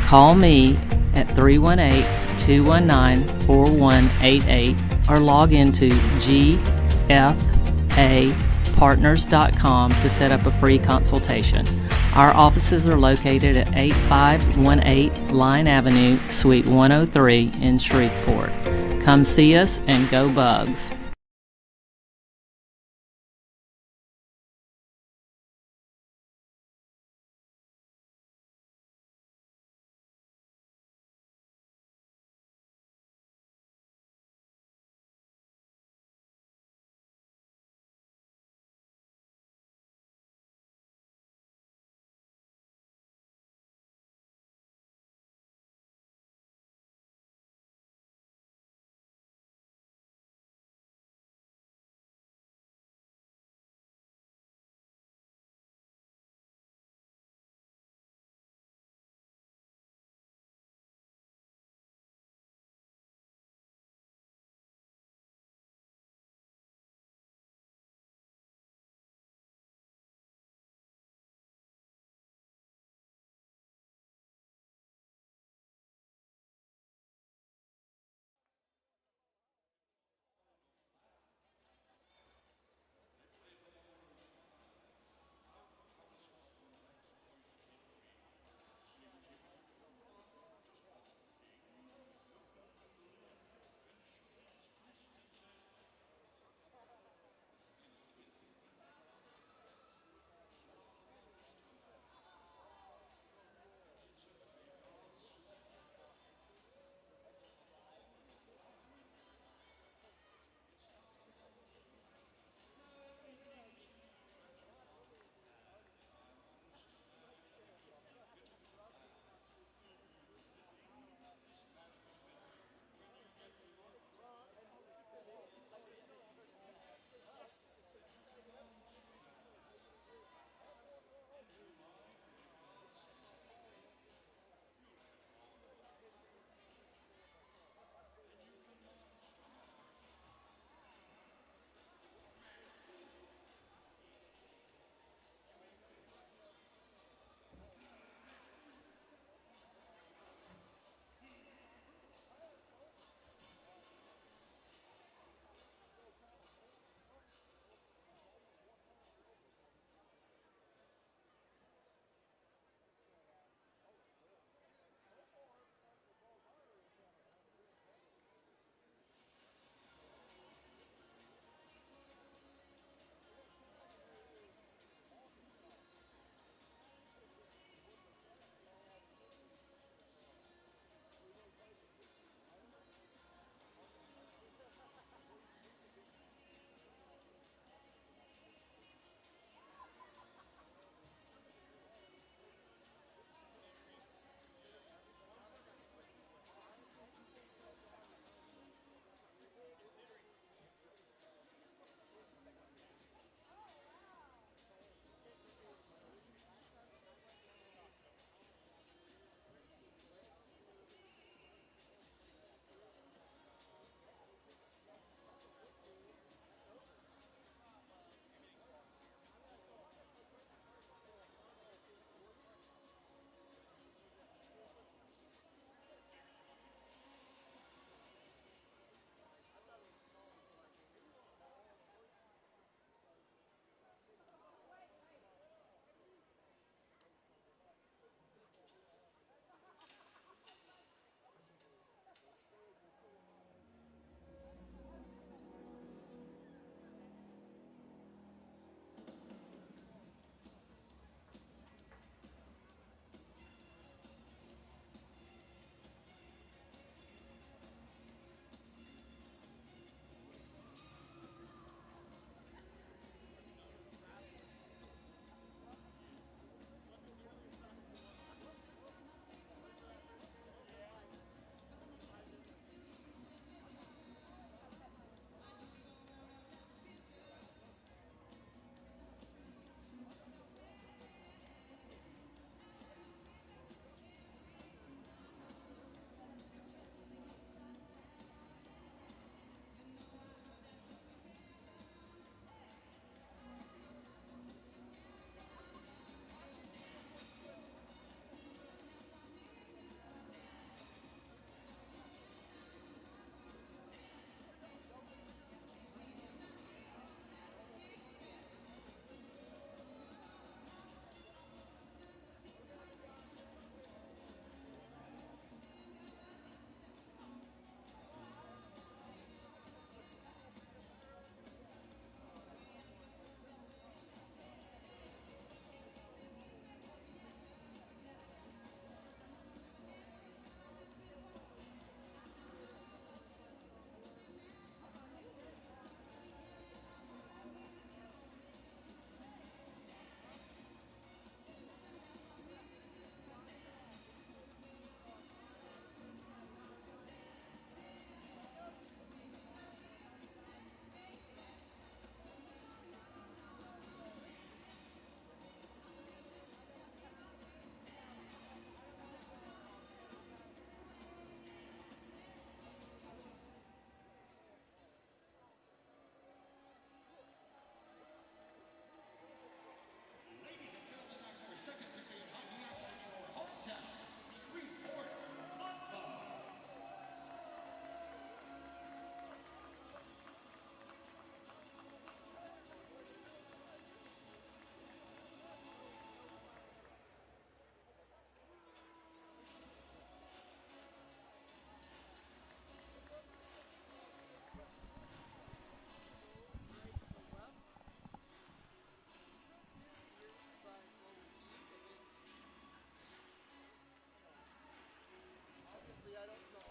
Call me at 318-219-4188 or log into gfapartners.com to set up a free consultation. Our offices are located at 8518 Line Avenue, Suite 103 in Shreveport. Come see us and go Bugs.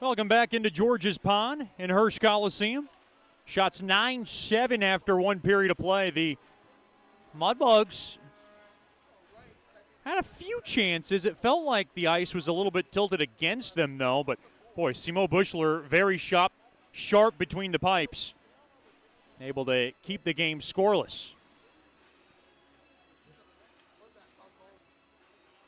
Welcome back into George's Pond in Hirsch Coliseum. Shots 9-7 after one period of play. The Mudbugs had a few chances. It felt like the ice was a little bit tilted against them, though. But, boy, Simo Bushler very sharp between the pipes. Able to keep the game scoreless.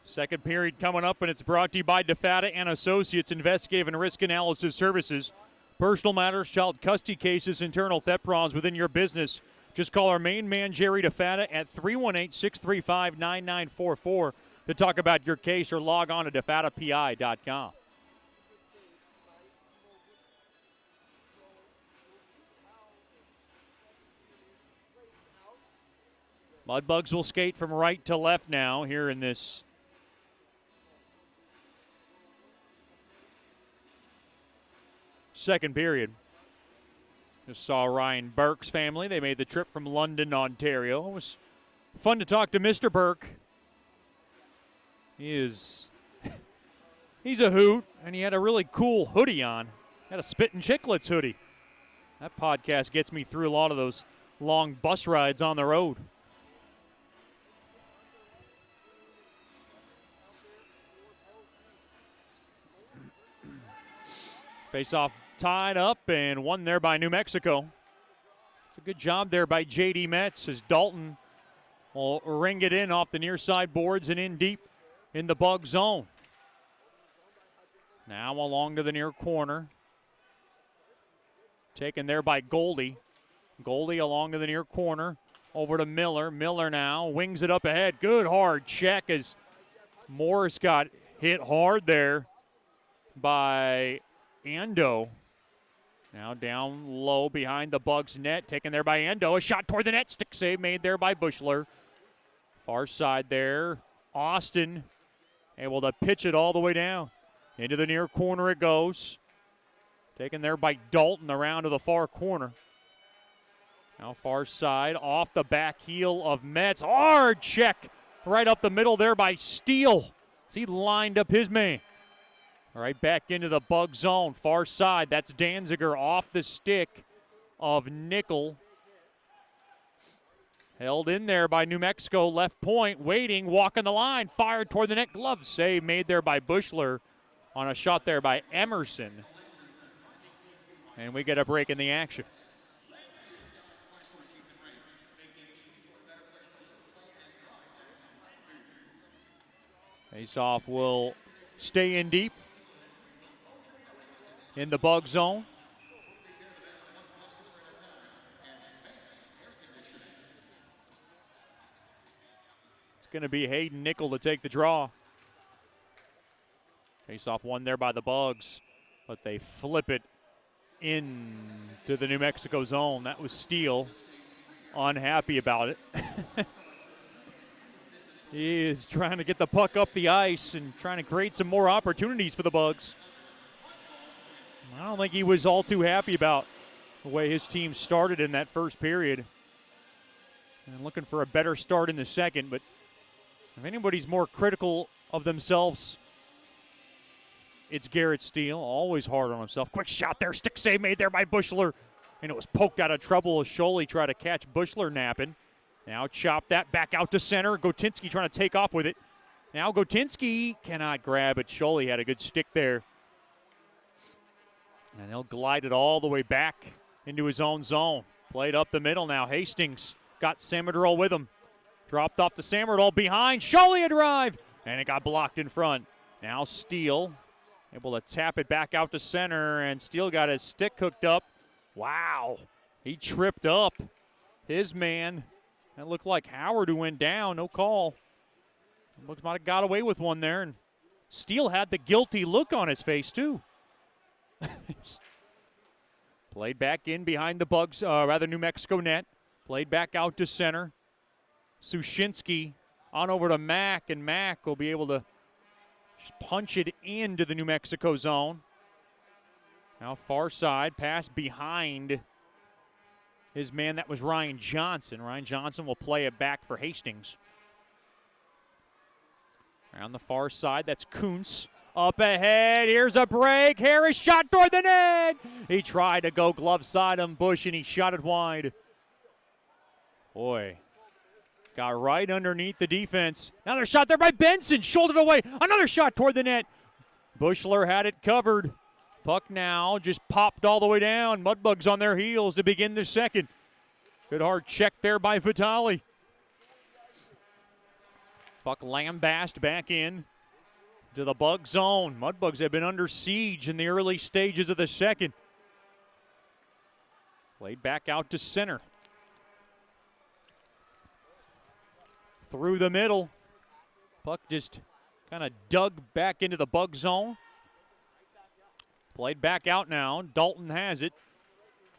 Second period coming up, and it's brought to you by DeFata and Associates, Investigative and Risk Analysis Services. Personal matters, child custody cases, internal theft problems within your business. Just call our main man, Jerry DeFata, at 318-635-9944 to talk about your case, or log on to defatapi.com. Mudbugs will skate from right to left now here in this second period. Just saw Ryan Burke's family. They made the trip from London, Ontario. It was fun to talk to Mr. Burke. He's a hoot, and he had a really cool hoodie on. Had a Spittin' Chicklets hoodie. That podcast gets me through a lot of those long bus rides on the road. Face-off tied up and won there by New Mexico. It's a good job there by J.D. Metz as Dalton will ring it in off the near side boards and in deep in the Bug zone. Now along to the near corner. Taken there by Goldie. Goldie along to the near corner. Over to Miller. Miller now wings it up ahead. Good hard check as Morris got hit hard there by Ando. Now down low behind the Bugs net. Taken there by Ando. A shot toward the net. Stick save made there by Bushler. Far side there. Austin able to pitch it all the way down. Into the near corner it goes. Taken there by Dalton around to the far corner. Now far side off the back heel of Metz. Hard check right up the middle there by Steele. He lined up his man. All right, back into the Bug zone. Far side, that's Danziger off the stick of Nickel. Held in there by New Mexico, left point, waiting, walking the line, fired toward the net. Glove save made there by Bushler on a shot there by Emerson. And we get a break in the action. Face-off will stay in deep in the Bug zone. It's going to be Hayden Nickel to take the draw. Face-off won there by the Bugs, but they flip it into the New Mexico zone. That was Steele. Unhappy about it. He is trying to get the puck up the ice and trying to create some more opportunities for the Bugs. I don't think he was all too happy about the way his team started in that first period. And looking for a better start in the second, but if anybody's more critical of themselves, it's Garrett Steele. Always hard on himself. Quick shot there. Stick save made there by Bushler. And it was poked out of trouble as Scholey tried to catch Bushler napping. Now chop that back out to center. Gotinski trying to take off with it. Now Gotinski cannot grab it. Scholey had a good stick there. And he'll glide it all the way back into his own zone. Played up the middle now. Hastings got Samadrol with him. Dropped off to Samadrol behind. Scholey a drive. And it got blocked in front. Now Steele able to tap it back out to center. And Steele got his stick hooked up. Wow. He tripped up his man. That looked like Howard who went down. No call. Looks might have got away with one there. And Steele had the guilty look on his face too. Played back in behind the Bugs, New Mexico net. Played back out to center. Sushinsky on over to Mack, and Mack will be able to just punch it into the New Mexico zone. Now far side, pass behind his man. That was Ryan Johnson. Ryan Johnson will play it back for Hastings. Around the far side, that's Kuntz. Up ahead, here's a break. Harris shot toward the net. He tried to go glove side on Bush, and he shot it wide. Boy, got right underneath the defense. Another shot there by Benson, shouldered away. Another shot toward the net. Bushler had it covered. Puck now just popped all the way down. Mudbugs on their heels to begin the second. Good hard check there by Vitale. Puck lambast back in to the Bug zone. Mudbugs have been under siege in the early stages of the second. Played back out to center. Through the middle. Puck just kind of dug back into the Bug zone. Played back out now. Dalton has it.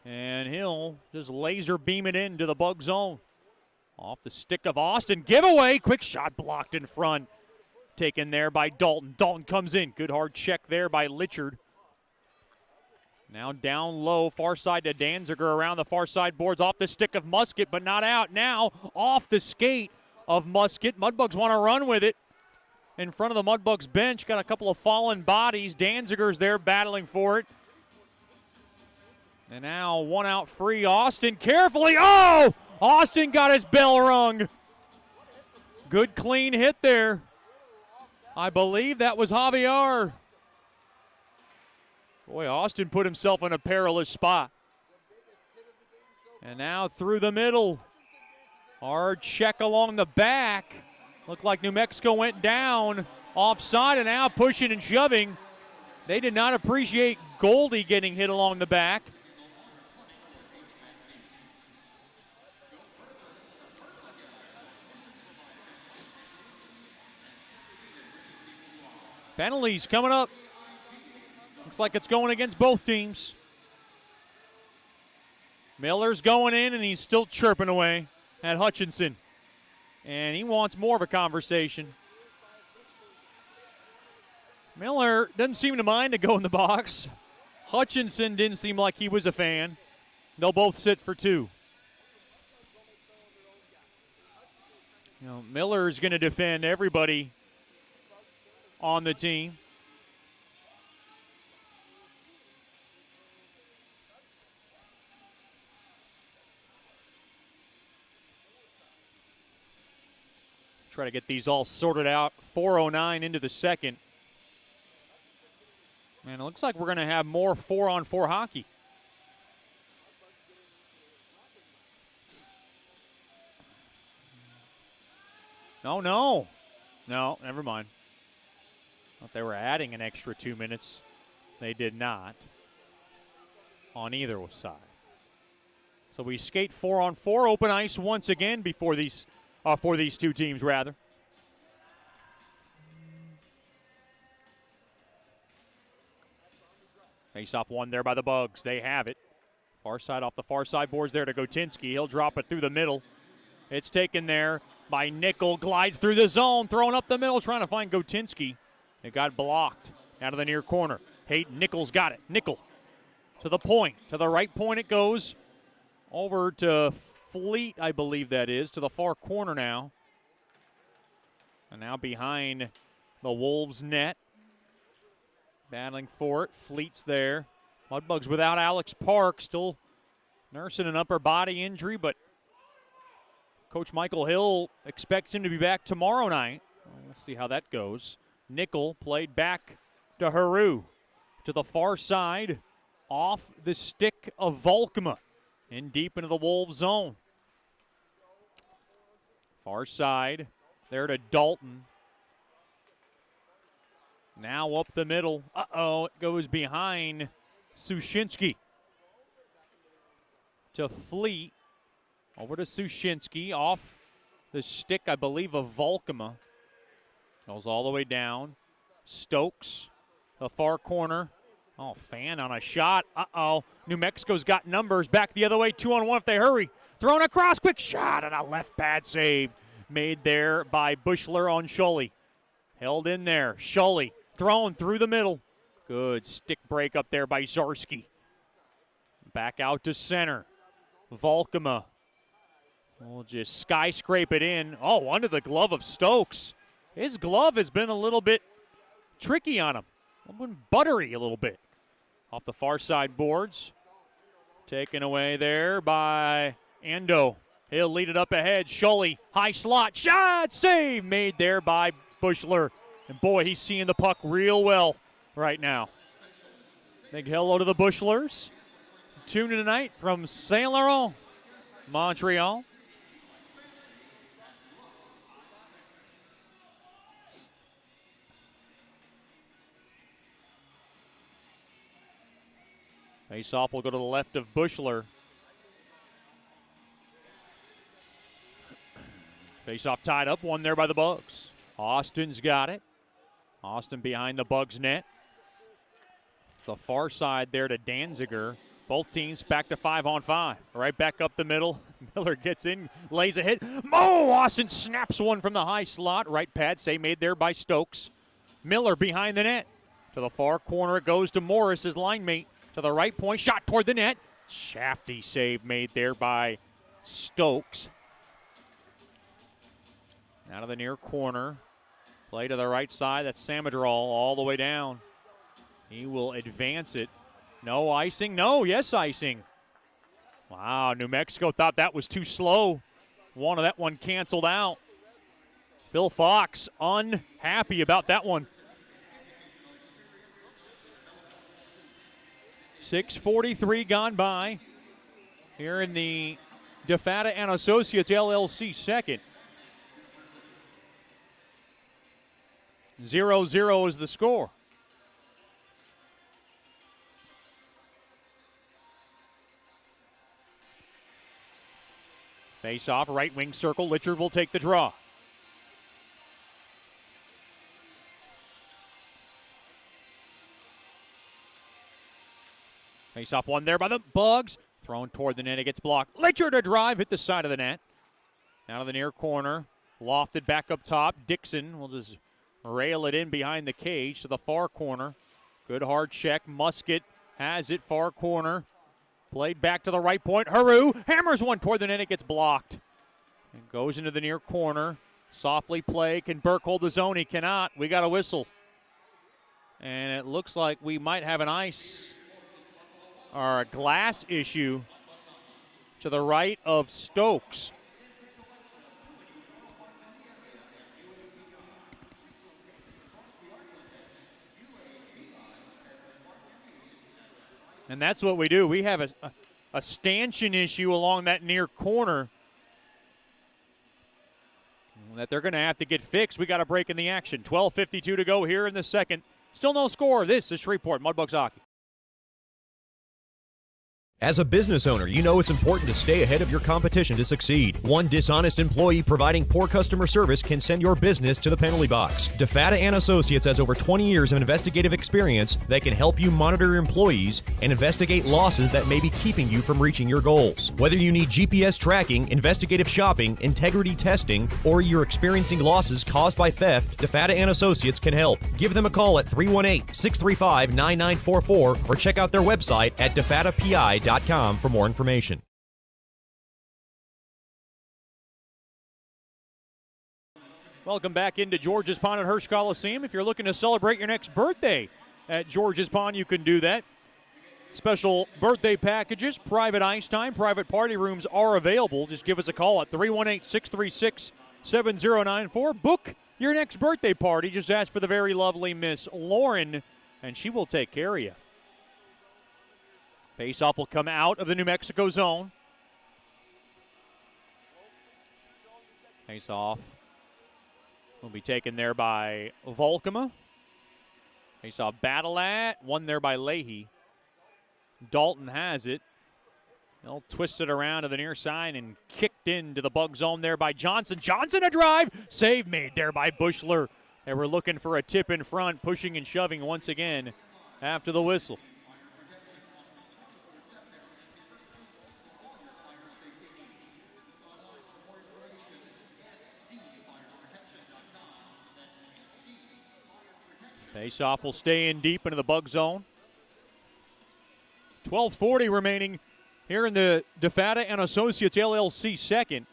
And he'll just laser beam it into the Bug zone. Off the stick of Austin. Giveaway. Quick shot blocked in front. Taken there by Dalton. Dalton comes in. Good hard check there by Litchard. Now down low. Far side to Danziger around the far side boards. Off the stick of Musket, but not out. Now off the skate of Musket. Mudbugs want to run with it. In front of the Mudbugs bench. Got a couple of fallen bodies. Danziger's there battling for it. And now one out free. Austin carefully. Oh! Austin got his bell rung. Good clean hit there. I believe that was Javier. Boy, Austin put himself in a perilous spot. And now through the middle. Hard check along the back. Looked like New Mexico went down offside, and now pushing and shoving. They did not appreciate Goldie getting hit along the back. Penalties coming up. Looks like it's going against both teams. Miller's going in, and he's still chirping away at Hutchinson. And he wants more of a conversation. Miller doesn't seem to mind to go in the box. Hutchinson didn't seem like he was a fan. They'll both sit for two. You know, Miller's going to defend everybody on the team. Try to get these all sorted out. 4:09 into the second. And it looks like we're going to have more 4-on-4 hockey. No, never mind. Thought they were adding an extra 2 minutes. They did not on either side. So we skate 4-on-4 open ice once again before these for these two teams, rather. Face off one there by the Bugs. They have it. Far side off the far side boards there to Gotinski. He'll drop it through the middle. It's taken there by Nickel. Glides through the zone, throwing up the middle, trying to find Gotinski. It got blocked out of the near corner. Hayden Nichols got it. Nickel to the point. To the right point it goes. Over to Fleet, I believe that is, to the far corner now. And now behind the Wolves net. Battling for it. Fleet's there. Mudbugs without Alex Park, still nursing an upper body injury, but Coach Michael Hill expects him to be back tomorrow night. We'll see how that goes. Nickel played back to Haru. To the far side, off the stick of Volkma. In deep into the Wolves zone. Far side, there to Dalton. Now up the middle. Uh-oh, it goes behind Sushinsky. To Fleet. Over to Sushinsky, off the stick, I believe, of Volkma. Goes all the way down. Stokes, the far corner. Oh, Fan on a shot. Uh-oh. New Mexico's got numbers. Back the other way. 2-on-1 if they hurry. Thrown across. Quick shot and a left pad save. Made there by Bushler on Scully. Held in there. Scully thrown through the middle. Good stick break up there by Zarski. Back out to center. Volkma will just skyscrape it in. Oh, under the glove of Stokes. His glove has been a little bit tricky on him. Went buttery a little bit. Off the far side boards. Taken away there by Ando. He'll lead it up ahead. Scully, high slot, shot, save made there by Bushler. And boy, he's seeing the puck real well right now. Big hello to the Bushlers. Tuned in tonight from Saint Laurent, Montreal. Face-off will go to the left of Bushler. Face-off tied up, one there by the Bugs. Austin's got it. Austin behind the Bugs net. The far side there to Danziger. Both teams back to 5-on-5. Right back up the middle. Miller gets in, lays a hit. Austin snaps one from the high slot. Right pad save made there by Stokes. Miller behind the net. To the far corner it goes to Morris, his line mate. To the right point, shot toward the net. Shafty save made there by Stokes. Out of the near corner. Play to the right side. That's Samadral all the way down. He will advance it. No icing. No, yes icing. Wow, New Mexico thought that was too slow. One of that one canceled out. Phil Fox unhappy about that one. 6:43 gone by here in the DeFata and Associates LLC second. 0-0 is the score. Face off, right wing circle. Litchard will take the draw. Face off one there by the Bugs. Thrown toward the net, it gets blocked. Litchard a drive, hit the side of the net. Out of the near corner. Lofted back up top. Dixon will just rail it in behind the cage to the far corner. Good hard check. Musket has it, far corner. Played back to the right point. Haru hammers one toward the net. It gets blocked. And goes into the near corner. Softly play. Can Burke hold the zone? He cannot. We got a whistle. And it looks like we might have an ice or a glass issue to the right of Stokes. And that's what we do. We have a stanchion issue along that near corner that they're going to have to get fixed. We got a break in the action. 12:52 to go here in the second. Still no score. This is Shreveport Mudbugs hockey. As a business owner, you know it's important to stay ahead of your competition to succeed. One dishonest employee providing poor customer service can send your business to the penalty box. DeFata and Associates has over 20 years of investigative experience that can help you monitor your employees and investigate losses that may be keeping you from reaching your goals. Whether you need GPS tracking, investigative shopping, integrity testing, or you're experiencing losses caused by theft, DeFata and Associates can help. Give them a call at 318-635-9944 or check out their website at defatapi.com for more information. Welcome back into George's Pond at Hirsch Coliseum. If you're looking to celebrate your next birthday at George's Pond, you can do that. Special birthday packages, private ice time, private party rooms are available. Just give us a call at 318-636-7094. Book your next birthday party. Just ask for the very lovely Miss Lauren, and she will take care of you. Faceoff will come out of the New Mexico zone. Faceoff will be taken there by Volkema. Faceoff battle at, one there by Leahy. Dalton has it. They'll twist it around to the near side and kicked into the Bug zone there by Johnson. Johnson a drive. Save made there by Bushler. They were looking for a tip in front, pushing and shoving once again after the whistle. Faceoff will stay in deep into the Bug zone. 12:40 remaining here in the DeFata and Associates LLC second.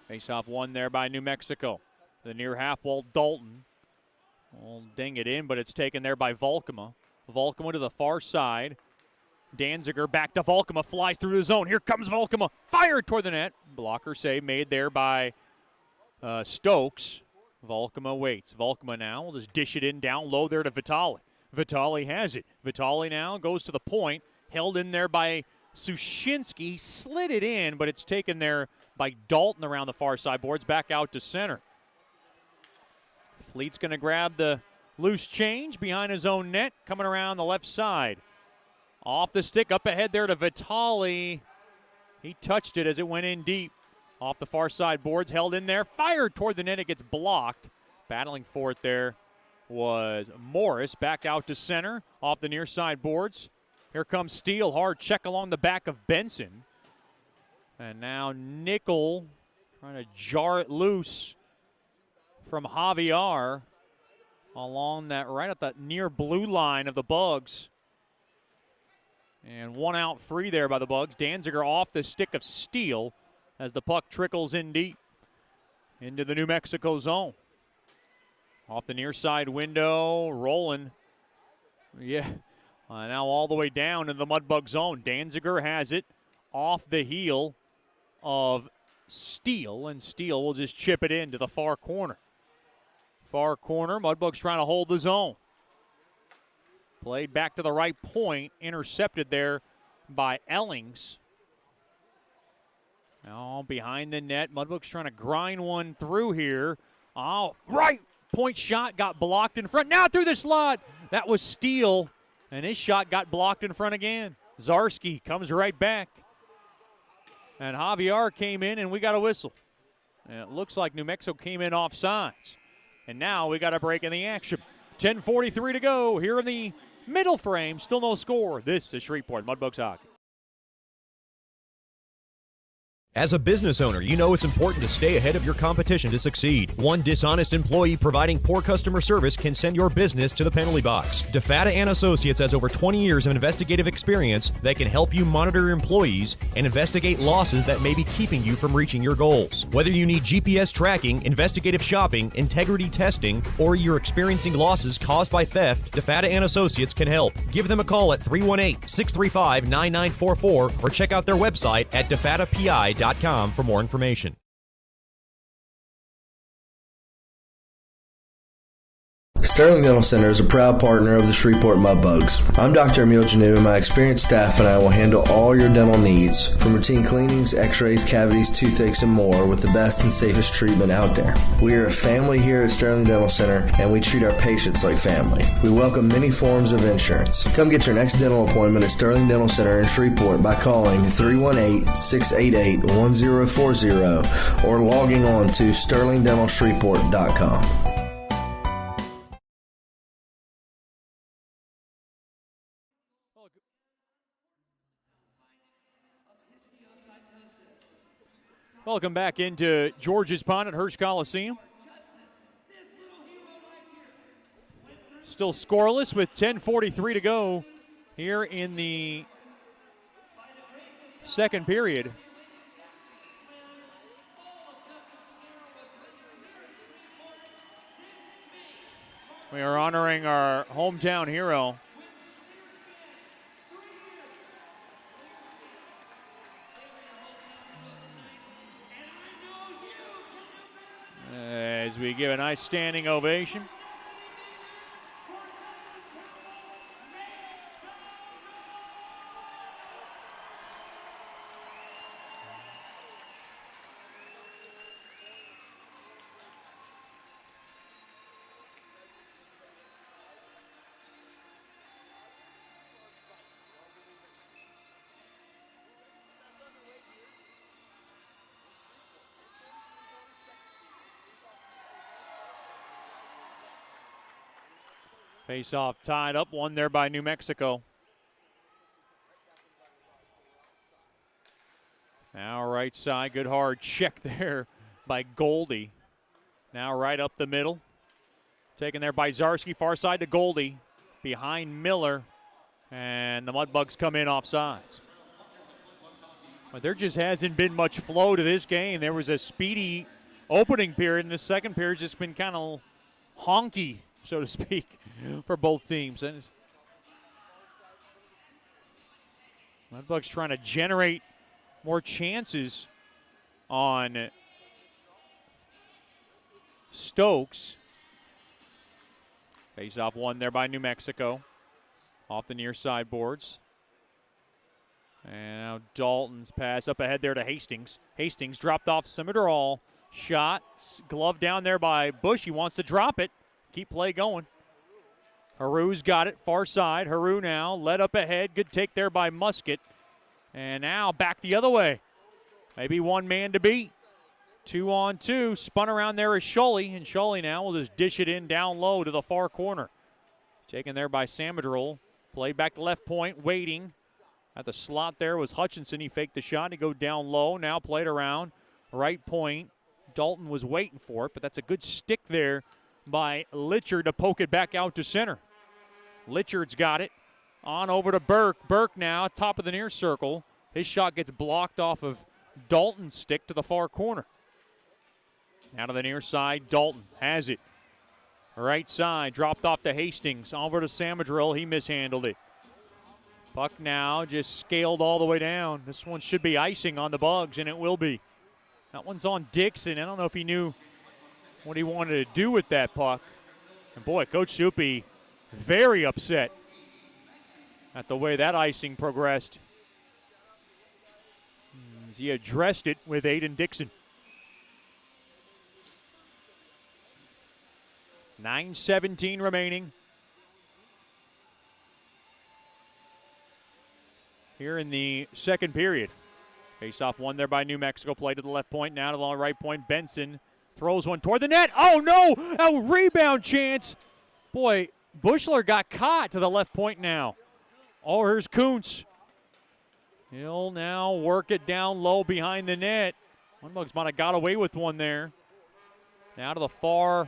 Face-off won there by New Mexico. The near half wall, Dalton will ding it in, but it's taken there by Volkema. Volkema to the far side. Danziger back to Volkema, flies through the zone. Here comes Volkema, fired toward the net. Blocker save made there by Stokes. Volkema waits. Volkema now will just dish it in down low there to Vitale. Vitale has it. Vitale now goes to the point, held in there by Sushinsky. He slid it in, but it's taken there by Dalton around the far side boards, back out to center. Fleet's going to grab the loose change behind his own net, coming around the left side. Off the stick, up ahead there to Vitale. He touched it as it went in deep. Off the far side boards, held in there, fired toward the net. It gets blocked. Battling for it there was Morris. Back out to center, off the near side boards. Here comes Steele, hard check along the back of Benson. And now Nickel trying to jar it loose from Javier along that, right at that near blue line of the Bugs. And one out free there by the Bugs. Danziger off the stick of Steele as the puck trickles in deep into the New Mexico zone. Off the near side window, rolling. Yeah, now all the way down in the Mudbug zone. Danziger has it off the heel of Steele, and Steele will just chip it into the far corner. Far corner, Mudbugs trying to hold the zone. Played back to the right point, intercepted there by Ellings. Now behind the net, Mudbugs trying to grind one through here. Oh, right point shot got blocked in front. Now through the slot. That was Steele, and his shot got blocked in front again. Zarski comes right back. And Javier came in, and we got a whistle. And it looks like New Mexico came in offsides. And now we got a break in the action. 10:43 to go here in the middle frame. Still no score. This is Shreveport Mudbugs hockey. As a business owner, you know it's important to stay ahead of your competition to succeed. One dishonest employee providing poor customer service can send your business to the penalty box. DeFata and Associates has over 20 years of investigative experience that can help you monitor your employees and investigate losses that may be keeping you from reaching your goals. Whether you need GPS tracking, investigative shopping, integrity testing, or you're experiencing losses caused by theft, DeFata and Associates can help. Give them a call at 318-635-9944 or check out their website at defatapi.com for more information. Sterling Dental Center is a proud partner of the Shreveport Mudbugs. I'm Dr. Emil Janu, and my experienced staff and I will handle all your dental needs, from routine cleanings, x-rays, cavities, toothaches, and more, with the best and safest treatment out there. We are a family here at Sterling Dental Center, and we treat our patients like family. We welcome many forms of insurance. Come get your next dental appointment at Sterling Dental Center in Shreveport by calling 318-688-1040 or logging on to sterlingdentalshreveport.com. Welcome back into George's Pond at Hirsch Coliseum. Still scoreless with 10:43 to go here in the second period. We are honoring our hometown hero. As we give a nice standing ovation. Face-off tied up, one there by New Mexico. Now right side, good hard check there by Goldie. Now right up the middle. Taken there by Zarski, far side to Goldie. Behind Miller, and the Mudbugs come in offsides. But there just hasn't been much flow to this game. There was a speedy opening period, and the second period's just been kind of honky, so to speak, for both teams. And Mudbugs trying to generate more chances on Stokes. Face off one there by New Mexico. Off the near side boards. And now Dalton's pass up ahead there to Hastings. Hastings dropped off Simiderall. Shot. Glove down there by Bush. He wants to drop it. Keep play going. Haru's got it. Far side. Haru now led up ahead. Good take there by Musket. And now back the other way. Maybe one man to beat. 2-on-2. Spun around there is Sholey. And Sholey now will just dish it in down low to the far corner. Taken there by Samadrol. Played back to left point. Waiting. At the slot there was Hutchinson. He faked the shot. He go down low. Now played around. Right point. Dalton was waiting for it. But that's a good stick there by Litchard to poke it back out to center. Litchard's got it. On over to Burke. Burke now, top of the near circle. His shot gets blocked off of Dalton's stick to the far corner. Now to the near side. Dalton has it. Right side, dropped off to Hastings. Over to Samadril. He mishandled it. Puck now just scaled all the way down. This one should be icing on the Bugs, and it will be. That one's on Dixon. I don't know if he knew what he wanted to do with that puck. And boy, Coach Soupy very upset at the way that icing progressed. As he addressed it with Aiden Dixon. 9:17 remaining. Here in the second period. Face-off one there by New Mexico. Play to the left point, now to the right point. Benson throws one toward the net. Oh, no! A rebound chance. Boy, Bushler got caught to the left point now. Oh, here's Kuntz. He'll now work it down low behind the net. Mudbugs might have got away with one there. Now to the far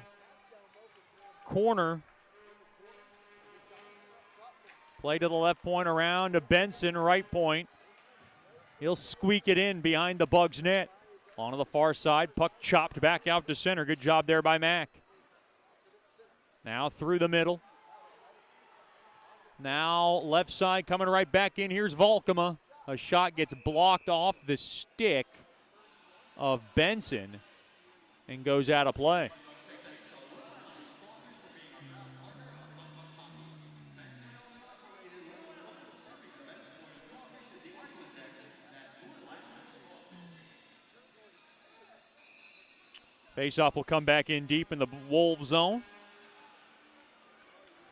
corner. Play to the left point around to Benson, right point. He'll squeak it in behind the Bugs net. On to the far side, puck chopped back out to center. Good job there by Mack. Now through the middle. Now left side coming right back in. Here's Volkema. A shot gets blocked off the stick of Benson and goes out of play. Faceoff will come back in deep in the Wolves zone.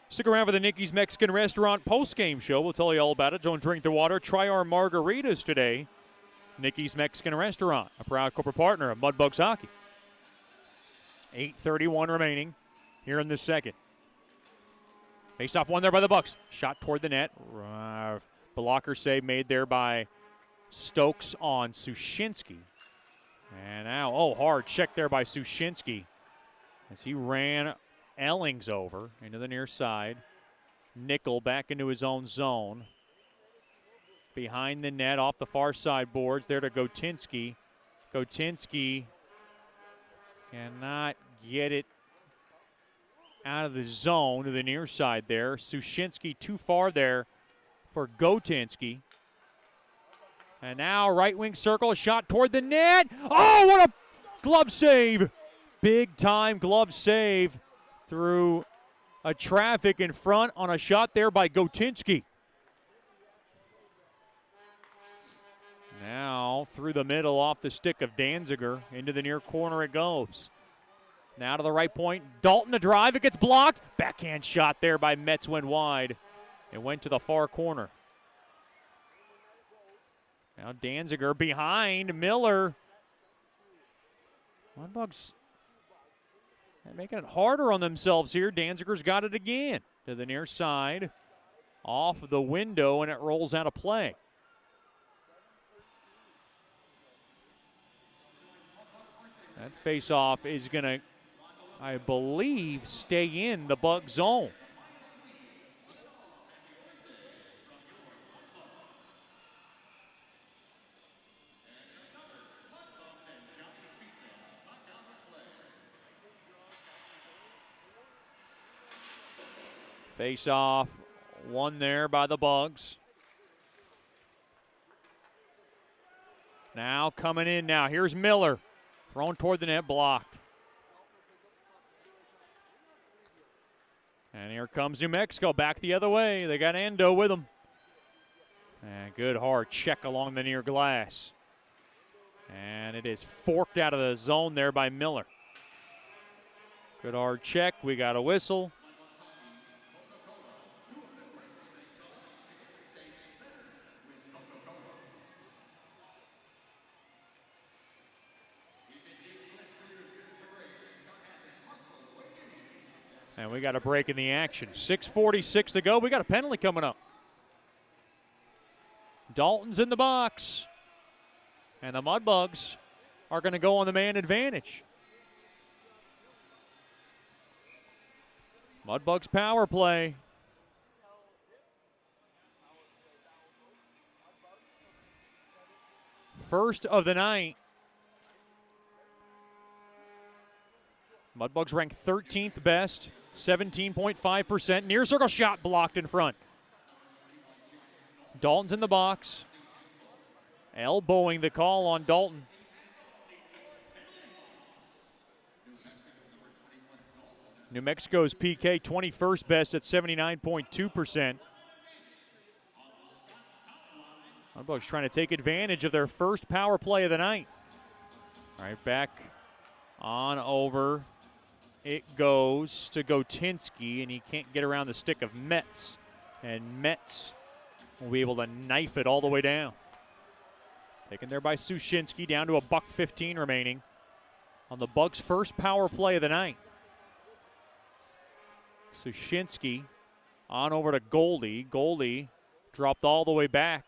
Stick around for the Nicky's Mexican Restaurant post-game show. We'll tell you all about it. Don't drink the water. Try our margaritas today. Nicky's Mexican Restaurant, a proud corporate partner of Mudbugs Hockey. 8:31 remaining here in the second. Faceoff one there by the Bucks. Shot toward the net. Blocker save made there by Stokes on Sushinsky. And now, hard check there by Sushinsky as he ran Ellings over into the near side. Nickel back into his own zone. Behind the net, off the far side boards, there to Gotinski. Gotinski cannot get it out of the zone to the near side there. Sushinsky too far there for Gotinski. And now right wing circle, a shot toward the net. Oh, what a glove save. Big time glove save through a traffic in front on a shot there by Gotinski. Now through the middle off the stick of Danziger. Into the near corner it goes. Now to the right point. Dalton to drive. It gets blocked. Backhand shot there by Metz went wide. It went to the far corner. Now Danziger behind Miller. Mudbugs making it harder on themselves here. Danziger's got it again. To the near side. Off the window, and it rolls out of play. That face-off is going to, I believe, stay in the Bug zone. Face off, one there by the Bugs. Now coming in now. Here's Miller. Thrown toward the net, blocked. And here comes New Mexico back the other way. They got Ando with them. And good hard check along the near glass. And it is forked out of the zone there by Miller. Good hard check. We got a whistle. And we got a break in the action. 6:46 to go. We got a penalty coming up. Dalton's in the box. And the Mudbugs are going to go on the man advantage. Mudbugs power play. First of the night. Mudbugs ranked 13th best, 17.5%. Near circle shot blocked in front. Dalton's in the box. Elbowing the call on Dalton. New Mexico's PK 21st best at 79.2%. Mudbugs trying to take advantage of their first power play of the night. All right, back on over. It goes to Gotinski, and he can't get around the stick of Metz. And Metz will be able to knife it all the way down. Taken there by Sushinsky, down to $1:15 remaining on the Bugs' first power play of the night. Sushinsky on over to Goldie. Goldie dropped all the way back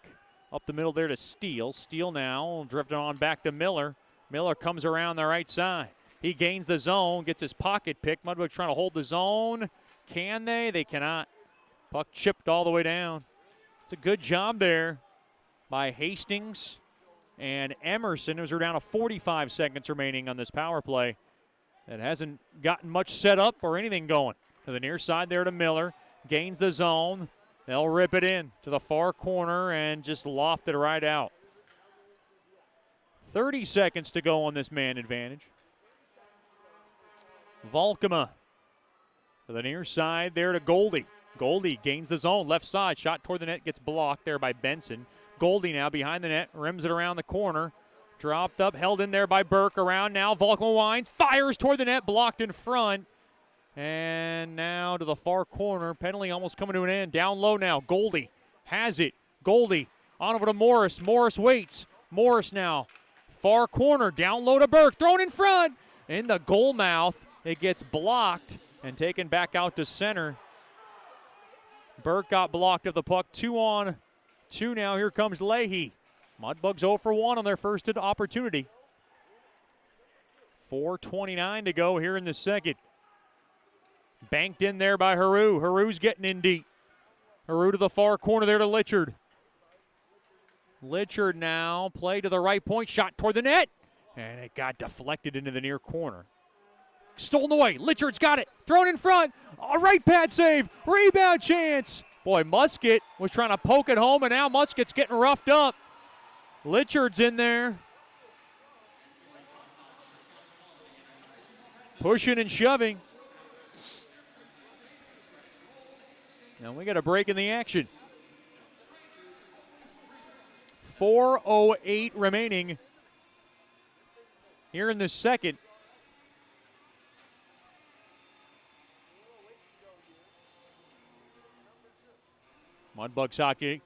up the middle there to Steele. Steele now drifting on back to Miller. Miller comes around the right side. He gains the zone, gets his pocket pick. Mudbugs trying to hold the zone. Can they? They cannot. Puck chipped all the way down. It's a good job there by Hastings and Emerson, as we're down to 45 seconds remaining on this power play. It hasn't gotten much set up or anything going. To the near side there to Miller. Gains the zone. They'll rip it in to the far corner and just loft it right out. 30 seconds to go on this man advantage. Volkema to the near side there to Goldie. Goldie gains the zone, left side, shot toward the net, gets blocked there by Benson. Goldie now behind the net, rims it around the corner. Dropped up, held in there by Burke. Around now, Volkema winds, fires toward the net, blocked in front. And now to the far corner, penalty almost coming to an end. Down low now, Goldie has it. Goldie on over to Morris. Morris waits. Morris now, far corner, down low to Burke, thrown in front. In the goal mouth, it gets blocked and taken back out to center. Burke got blocked of the puck. 2-on-2 now. Here comes Leahy. Mudbugs 0 for 1 on their first opportunity. 4:29 to go here in the second. Banked in there by Haru. Haru's getting in deep. Haru to the far corner there to Litchard. Litchard now, play to the right point, shot toward the net. And it got deflected into the near corner. Stolen away. Litchard's got it. Thrown in front. A right pad save. Rebound chance. Boy, Musket was trying to poke it home, and now Musket's getting roughed up. Litchard's in there. Pushing and shoving. Now we got a break in the action. 4:08 remaining here in the second. Mudbugs hockey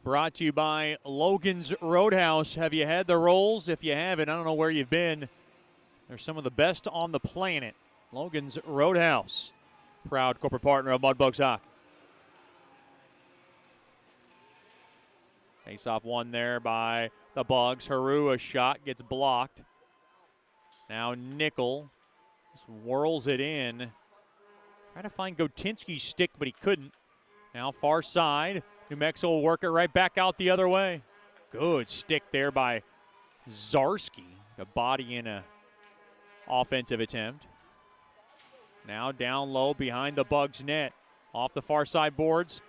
brought to you by Logan's Roadhouse. Have you had the rolls? If you haven't, I don't know where you've been. They're some of the best on the planet. Logan's Roadhouse, proud corporate partner of Mudbugs hockey. Face-off one there by the Bugs. Haru, a shot, gets blocked. Now Nickel just whirls it in. Trying to find Gotinski's stick, but he couldn't. Now far side. New Mexico will work it right back out the other way. Good stick there by Zarski. The body in a offensive attempt. Now down low behind the Bugs net. Off the far side boards.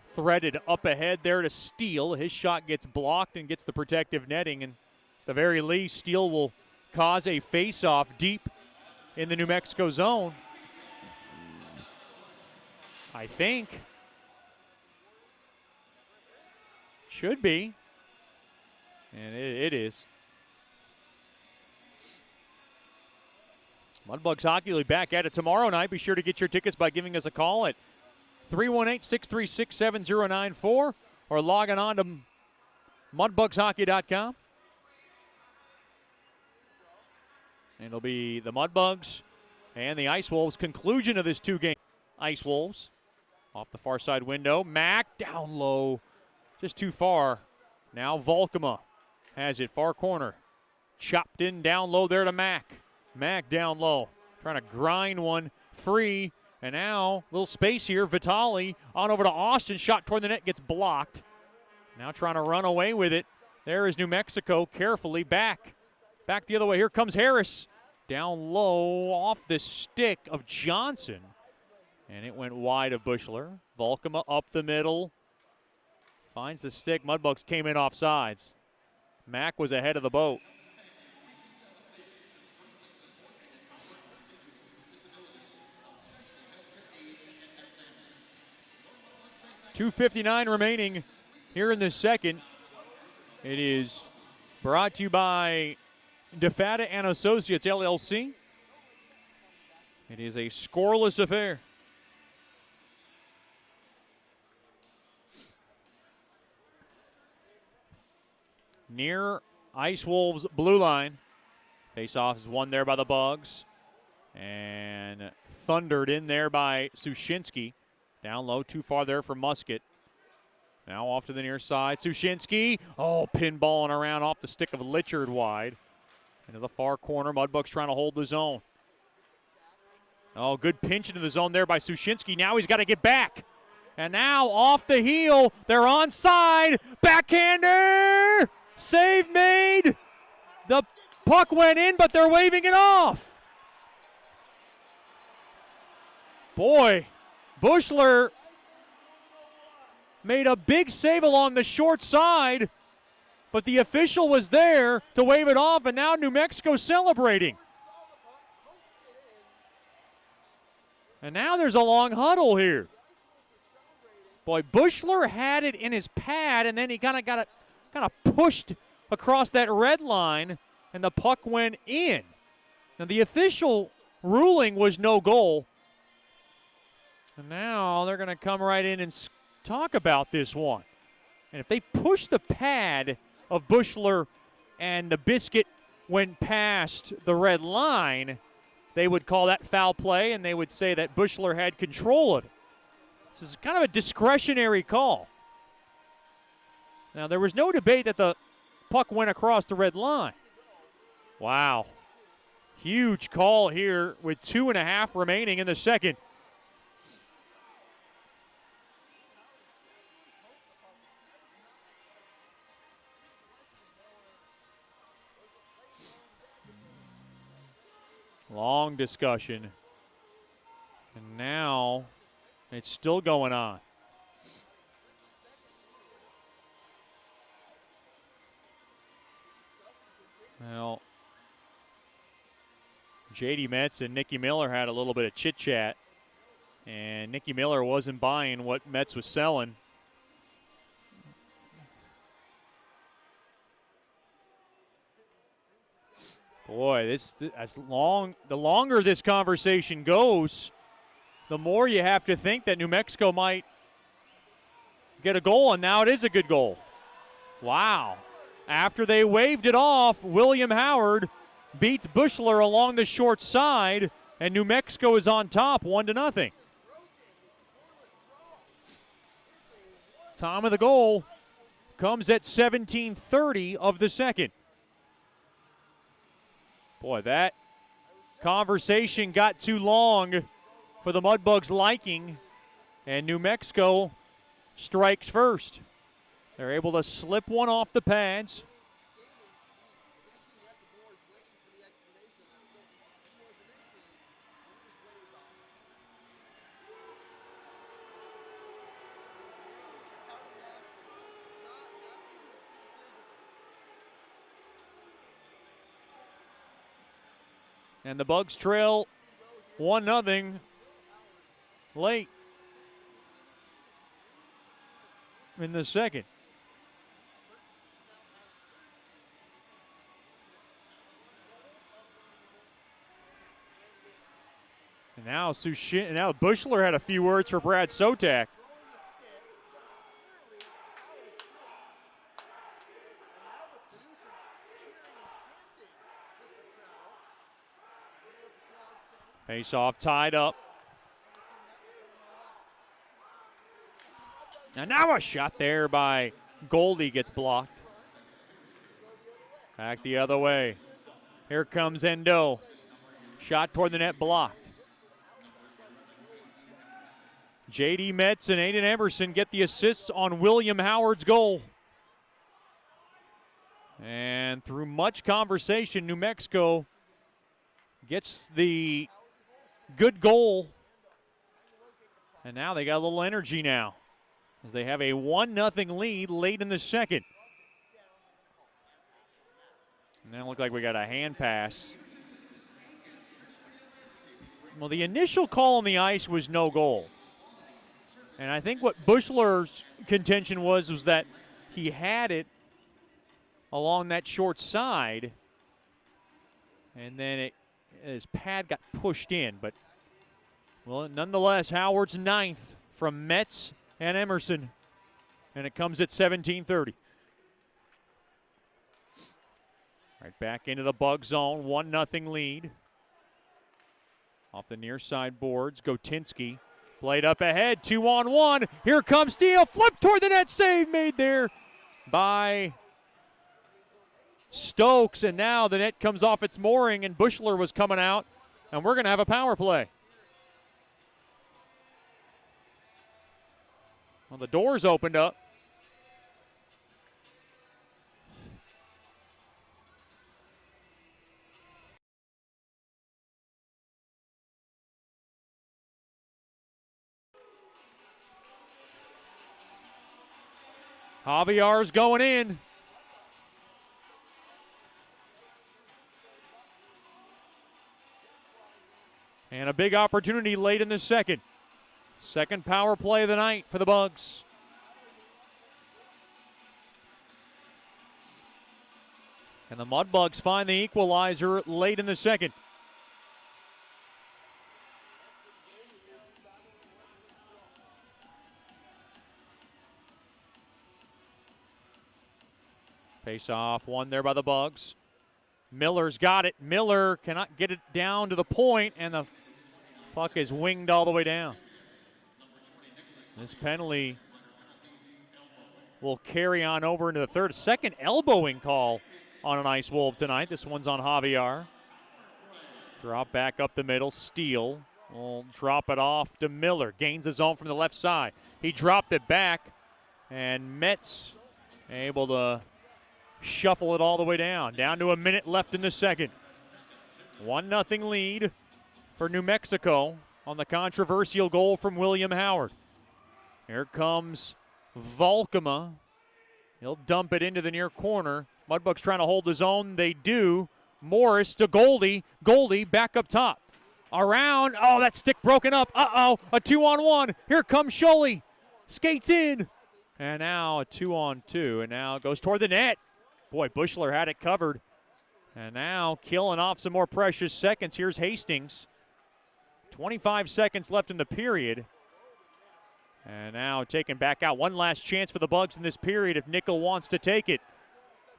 Threaded up ahead there to Steele. His shot gets blocked and gets the protective netting. And at the very least, Steele will cause a face-off deep in the New Mexico zone. I think. Should be. And it is. Mudbugs Hockey will be back at it tomorrow night. Be sure to get your tickets by giving us a call at 318-636-7094 or logging on to mudbugshockey.com. And it'll be the Mudbugs and the Ice Wolves conclusion of this two-game. Ice Wolves off the far side window. Mack down low, just too far. Now Volkema has it, far corner. Chopped in down low there to Mack. Mack down low, trying to grind one free. And now, little space here. Vitali on over to Austin. Shot toward the net, gets blocked. Now trying to run away with it. There is New Mexico carefully back. Back the other way. Here comes Harris. Down low off the stick of Johnson. And it went wide of Bushler. Volkema up the middle. Finds the stick. Mudbugs came in off sides. Mack was ahead of the boat. .259 remaining here in the second. It is brought to you by DeFata and Associates, LLC. It is a scoreless affair. Near Ice Wolves' blue line. Face-off is won there by the Bugs. And thundered in there by Sushinsky. Down low, too far there for Musket. Now off to the near side. Sushinsky. Oh, pinballing around off the stick of Litchard wide. Into the far corner. Mudbugs trying to hold the zone. Oh, good pinch into the zone there by Sushinsky. Now he's got to get back. And now off the heel. They're onside. Backhander. Save made. The puck went in, but they're waving it off. Boy. Bushler made a big save along the short side, but the official was there to wave it off, and now New Mexico celebrating. And now there's a long huddle here. Boy, Bushler had it in his pad, and then he kind of pushed across that red line, and the puck went in. Now the official ruling was no goal. And now they're going to come right in and talk about this one. And if they push the pad of Bushler and the biscuit went past the red line, they would call that foul play, and they would say that Bushler had control of it. This is kind of a discretionary call. Now, there was no debate that the puck went across the red line. Wow. Huge call here with 2.5 remaining in the second. Long discussion. And now it's still going on. Well, J.D. Metz and Nicky Miller had a little bit of chit-chat. And Nicky Miller wasn't buying what Metz was selling. Boy, the longer this conversation goes, the more you have to think that New Mexico might get a goal, and now it is a good goal. Wow. After they waved it off, William Howard beats Bushler along the short side, and New Mexico is on top 1-0. Time of the goal comes at 17:30 of the second. Boy, that conversation got too long for the Mudbugs' liking, and New Mexico strikes first. They're able to slip one off the pads. And the Bugs trail 1-0 late in the second. And now Bushler had a few words for Brad Sotak. Face-off tied up. And now a shot there by Goldie gets blocked. Back the other way. Here comes Endo. Shot toward the net blocked. J.D. Metz and Aiden Emerson get the assists on William Howard's goal. And through much conversation, New Mexico gets the good goal. And now they got a little energy now, as they have a 1-0 lead late in the second. And then it looked like we got a hand pass. Well, the initial call on the ice was no goal. And I think what Bushler's contention was that he had it along that short side, and then his pad got pushed in. But, well, nonetheless, Howard's ninth from Metz and Emerson, and it comes at 17:30. Right back into the Bug zone, 1-0 lead. Off the near side boards, Gotinski. Played up ahead, 2-on-1. Here comes Steele, flip toward the net, save made there by Stokes. And now the net comes off its mooring, and Bushler was coming out, and we're going to have a power play. Well, the doors opened up. Javier's going in. And a big opportunity late in the second. Second power play of the night for the Bugs. And the Mudbugs find the equalizer late in the second. Face off, one there by the Bugs. Miller's got it. Miller cannot get it down to the point, and the puck is winged all the way down. This penalty will carry on over into the third. Second elbowing call on an Ice Wolf tonight. This one's on Javier. Drop back up the middle. Steele will drop it off to Miller. Gains his own from the left side. He dropped it back, and Metz able to shuffle it all the way down. Down to a minute left in the second. 1-0 lead for New Mexico on the controversial goal from William Howard. Here comes Volkema. He'll dump it into the near corner. Mudbugs trying to hold his own. They do. Morris to Goldie. Goldie back up top. Around. Oh, that stick broken up. Uh-oh. A 2-on-1. Here comes Sholey. Skates in. And now a 2-on-2. And now it goes toward the net. Boy, Bushler had it covered. And now killing off some more precious seconds. Here's Hastings. 25 seconds left in the period. And now taken back out. One last chance for the Bugs in this period if Nickel wants to take it.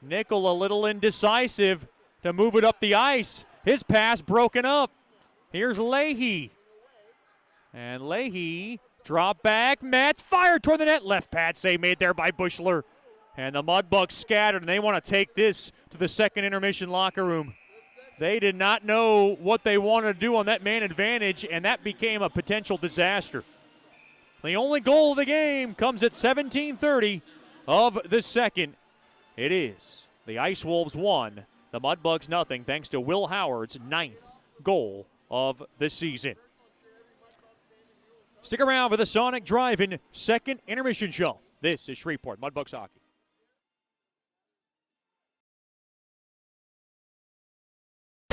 Nickel a little indecisive to move it up the ice. His pass broken up. Here's Leahy. And Leahy, drop back. Metz fired toward the net. Left pad save made there by Bushler. And the Mudbugs scattered, and they want to take this to the second intermission locker room. They did not know what they wanted to do on that man advantage, and that became a potential disaster. The only goal of the game comes at 17:30 of the second. It is the Ice Wolves 1, the Mudbugs 0, thanks to Will Howard's 9th goal of the season. Stick around for the Sonic Drive-In second intermission show. This is Shreveport Mudbugs Hockey.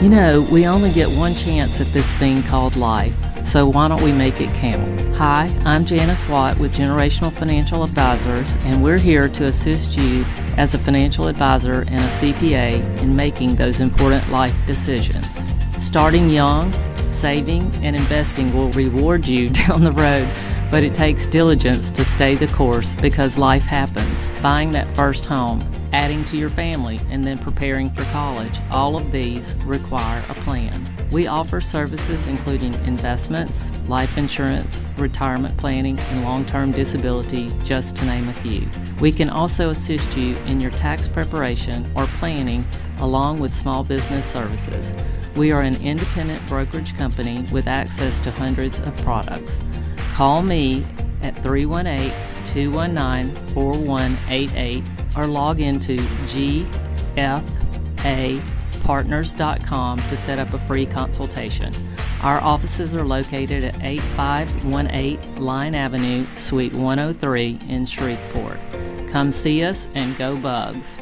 You know, we only get one chance at this thing called life, so why don't we make it count? Hi, I'm Janice Watt with Generational Financial Advisors, and we're here to assist you as a financial advisor and a CPA in making those important life decisions. Starting young, saving, and investing will reward you down the road, but it takes diligence to stay the course because life happens. Buying that first home, adding to your family, and then preparing for college, all of these require a plan. We offer services including investments, life insurance, retirement planning, and long-term disability, just to name a few. We can also assist you in your tax preparation or planning along with small business services. We are an independent brokerage company with access to hundreds of products. Call me at 318-219-4188 or log into gfapartners.com to set up a free consultation. Our offices are located at 8518 Line Avenue, Suite 103 in Shreveport. Come see us and go Bugs.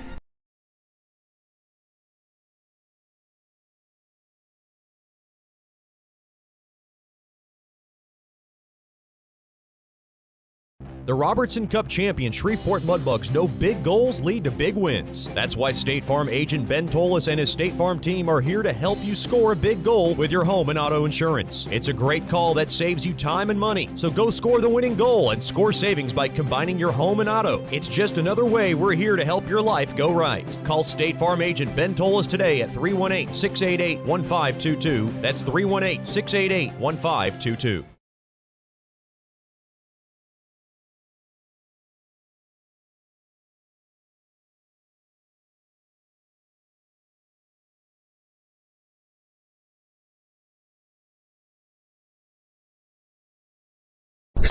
The Robertson Cup champion Shreveport Mudbugs know big goals lead to big wins. That's why State Farm agent Ben Tolis and his State Farm team are here to help you score a big goal with your home and auto insurance. It's a great call that saves you time and money. So go score the winning goal and score savings by combining your home and auto. It's just another way we're here to help your life go right. Call State Farm agent Ben Tolis today at 318-688-1522. That's 318-688-1522.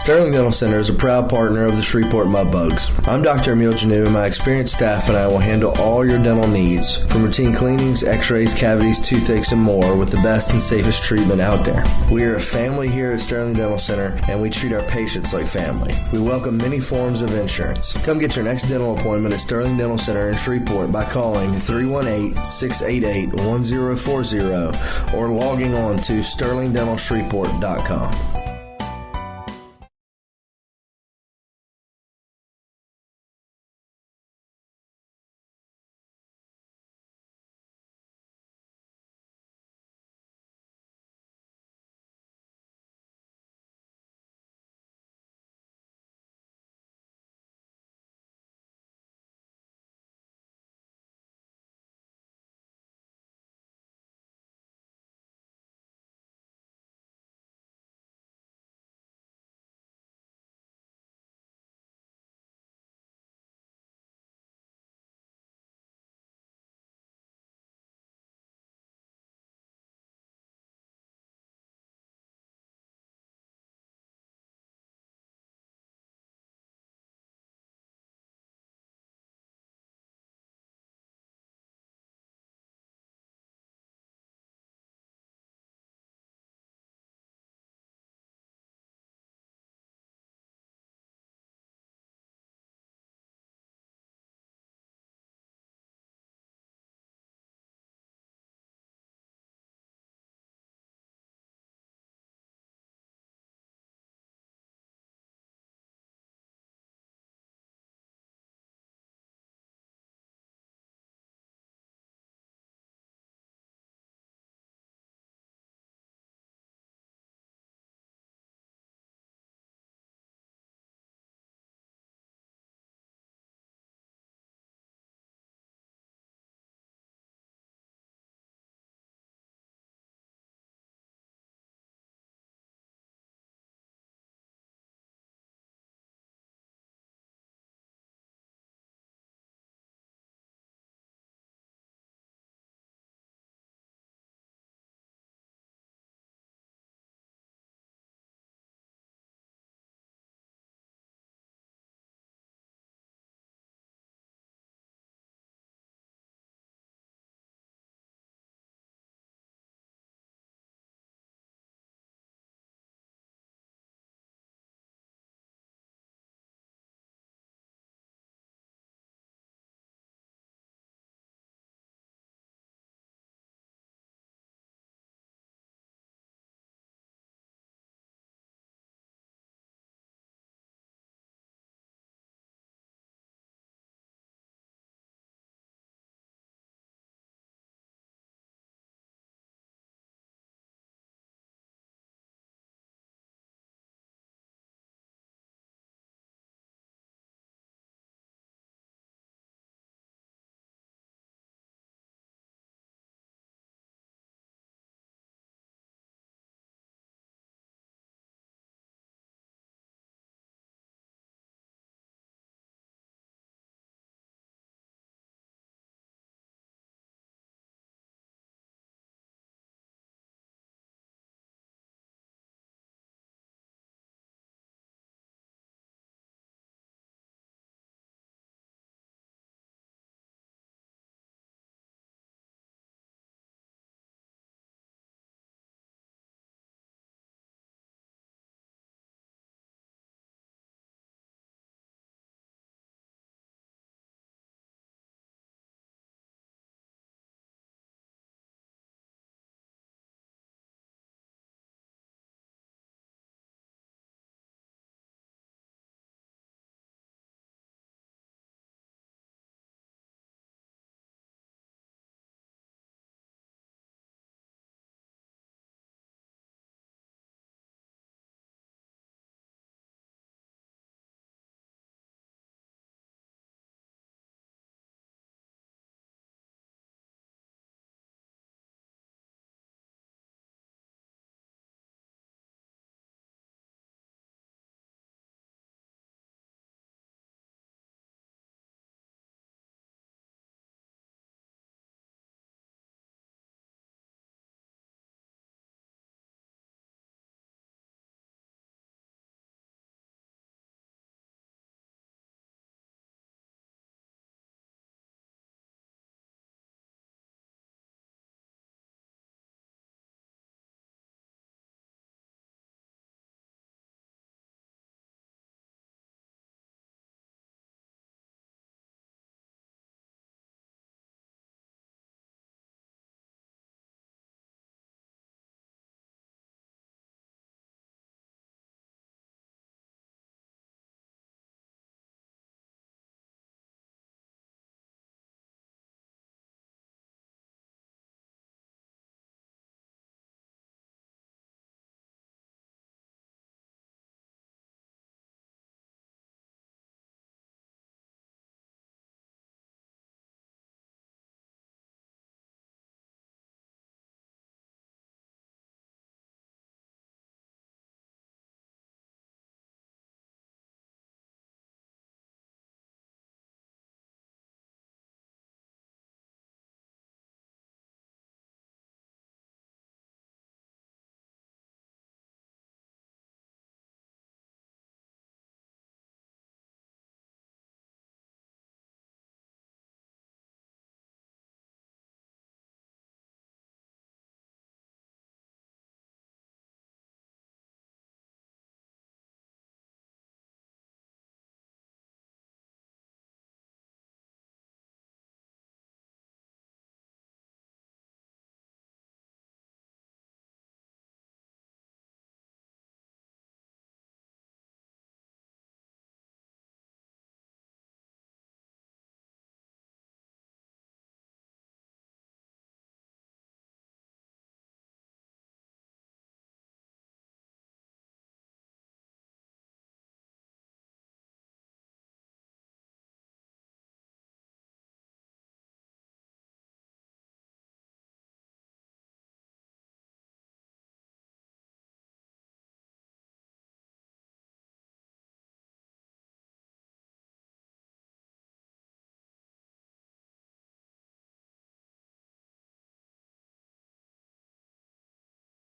Sterling Dental Center is a proud partner of the Shreveport Mudbugs. I'm Dr. Emil Janu, and my experienced staff and I will handle all your dental needs, from routine cleanings, x-rays, cavities, toothaches, and more, with the best and safest treatment out there. We are a family here at Sterling Dental Center, and we treat our patients like family. We welcome many forms of insurance. Come get your next dental appointment at Sterling Dental Center in Shreveport by calling 318-688-1040 or logging on to sterlingdentalshreveport.com.